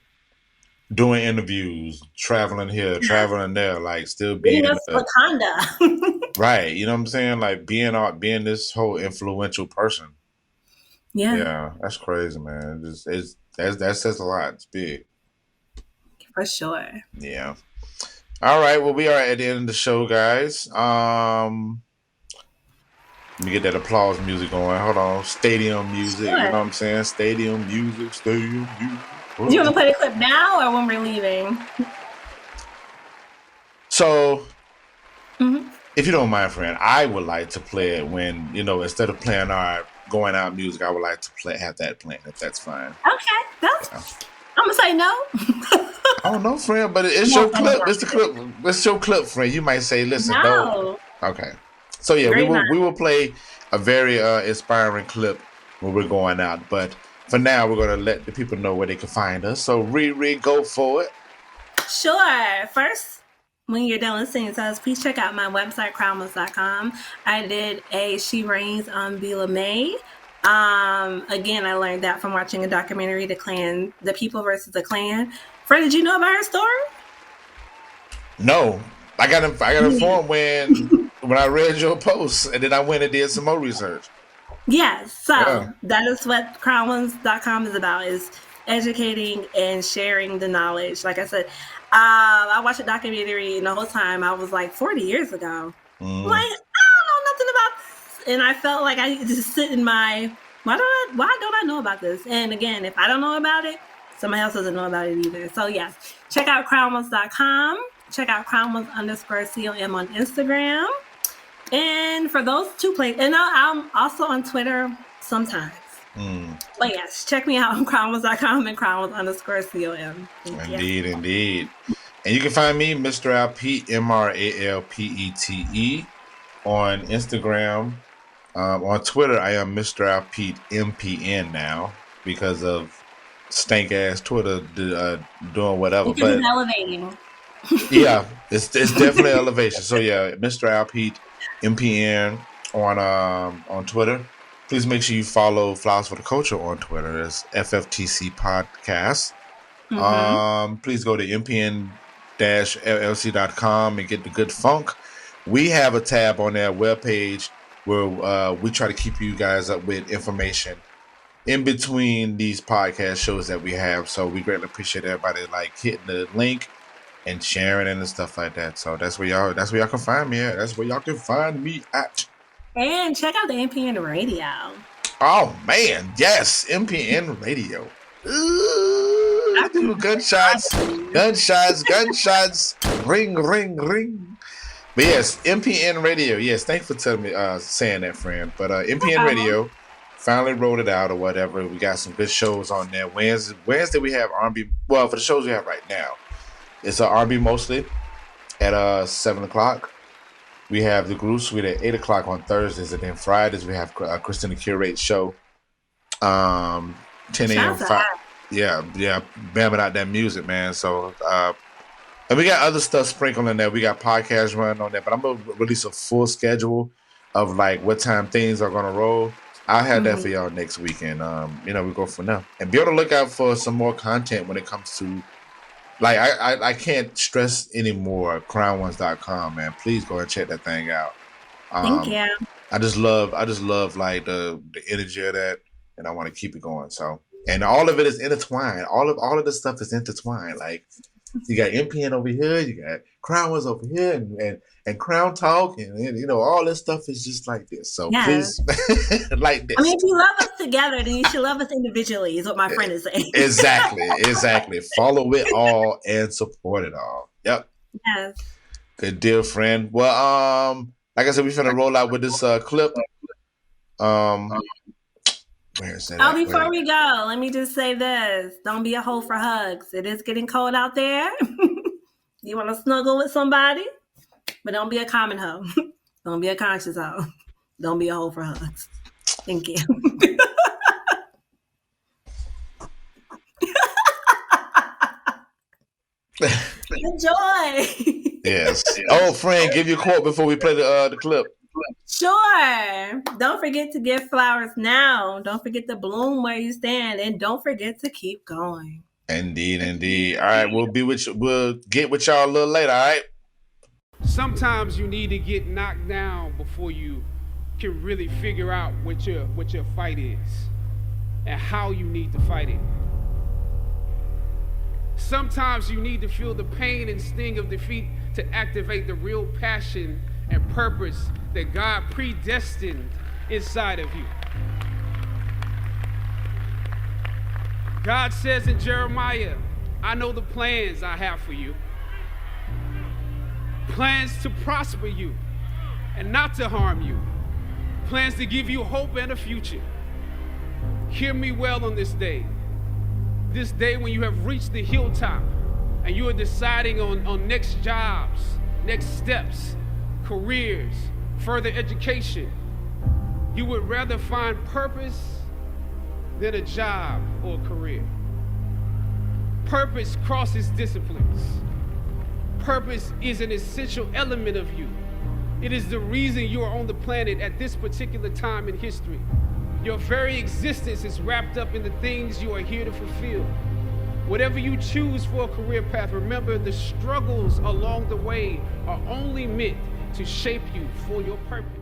Doing interviews, traveling here, traveling there, like still being Wakanda. Right. You know what I'm saying? Like being this whole influential person. Yeah. Yeah, that's crazy, man. That says a lot. It's big. For sure. Yeah. All right. Well, we are at the end of the show, guys. Let me get that applause music going. Hold on. Stadium music. Sure. You know what I'm saying? Stadium music. Do you want to play the clip now or when we're leaving? So, if you don't mind, friend, I would like to play it when, instead of playing our going out music, I would like to have that playing, if that's fine. Okay. I'm going to say no. I don't know, friend, but it's your clip. It's the clip. It's your clip, friend. You might say, listen, no. Okay. So, yeah, we will play a very inspiring clip when we're going out. But for now, we're going to let the people know where they can find us. So, ReRe, go for it. Sure. First, when you're done listening to us, please check out my website, crownless.com. I did a She Reigns on Bila May. Again, I learned that from watching a documentary, The People versus the Klan. Fred, did you know about her story? No. I got informed when I read your post, and then I went and did some more research. Yes. So that is what crownless.com is about, is educating and sharing the knowledge. Like I said, I watched a documentary, and the whole time I was like 40 years ago. Like, I don't know nothing about this. And I felt like I just sit in my, why don't I know about this? And again, if I don't know about it, somebody else doesn't know about it either. So yes, check out crownless.com. Check out crownless_COM on Instagram. And for those two places, and I'm also on Twitter sometimes. But yes, check me out on crownless.com and crownless_COM. Indeed. And you can find me, Mr. Al Pete, MrAlPete, on Instagram. On Twitter, I am Mr. Al Pete MPN now because of stank ass Twitter doing whatever. But it's elevating. Yeah, it's definitely elevation. So yeah, Mr. Al Pete MPN on Twitter. Please make sure you follow Flowers for the Culture on Twitter. It's FFTC Podcast. Please go to mpn-llc.com and get the good funk. We have a tab on that webpage where we try to keep you guys up with information in between these podcast shows that we have. So we greatly appreciate everybody like hitting the link and sharing it and stuff like that. So that's where y'all can find me at. That's where y'all can find me at. And check out the MPN Radio. Oh man, yes, MPN Radio. Ooh, gunshots, ring, ring, ring. But yes, MPN Radio. Yes, thanks for telling me, saying that, friend. But MPN Radio finally rolled it out or whatever. We got some good shows on there. Wednesday we have R&B. Well, for the shows we have right now, it's R&B mostly at 7 o'clock. we have the Groove Suite at 8 o'clock on Thursdays, and then Fridays we have Christina Curate Show, 10 a.m. Yeah, bamming out that music, man. So, and we got other stuff sprinkled in there. We got podcasts running on there, but I'm gonna release a full schedule of like what time things are gonna roll. I'll have that for y'all next week, and we go from there. And be on the lookout for some more content when it comes to, like, I can't stress anymore. CrownOnes.com, man. Please go and check that thing out. Thank you. I just love like the energy of that, and I want to keep it going. So, and all of it is intertwined. All of the stuff is intertwined. Like, you got MPN over here, you got Crown Ones over here, and Crown Talk, and all this stuff is just like this. So please, like this. I mean, if you love us together, then you should love us individually, is what my friend is saying. Exactly. Follow it all and support it all. Yep. Yes. Good deal, friend. Well, like I said, we're finna roll out with this clip. Before we go, let me just say this. Don't be a hoe for hugs. It is getting cold out there. You want to snuggle with somebody, but don't be a common hoe. Don't be a conscious hoe. Don't be a hoe for hugs. Thank you. Enjoy. Yes. Oh, friend, give you a quote before we play the clip. Sure. Don't forget to give flowers now. Don't forget to bloom where you stand, and don't forget to keep going. Indeed. All right, we'll get with y'all a little later. All right. Sometimes you need to get knocked down before you can really figure out what your fight is and how you need to fight it. Sometimes you need to feel the pain and sting of defeat to activate the real passion and purpose that God predestined inside of you. God says in Jeremiah, I know the plans I have for you. Plans to prosper you and not to harm you. Plans to give you hope and a future. Hear me well on this day. This day when you have reached the hilltop and you are deciding on next jobs, next steps, careers, further education. You would rather find purpose than a job or a career. Purpose crosses disciplines. Purpose is an essential element of you. It is the reason you are on the planet at this particular time in history. Your very existence is wrapped up in the things you are here to fulfill. Whatever you choose for a career path, remember the struggles along the way are only meant to shape you for your purpose.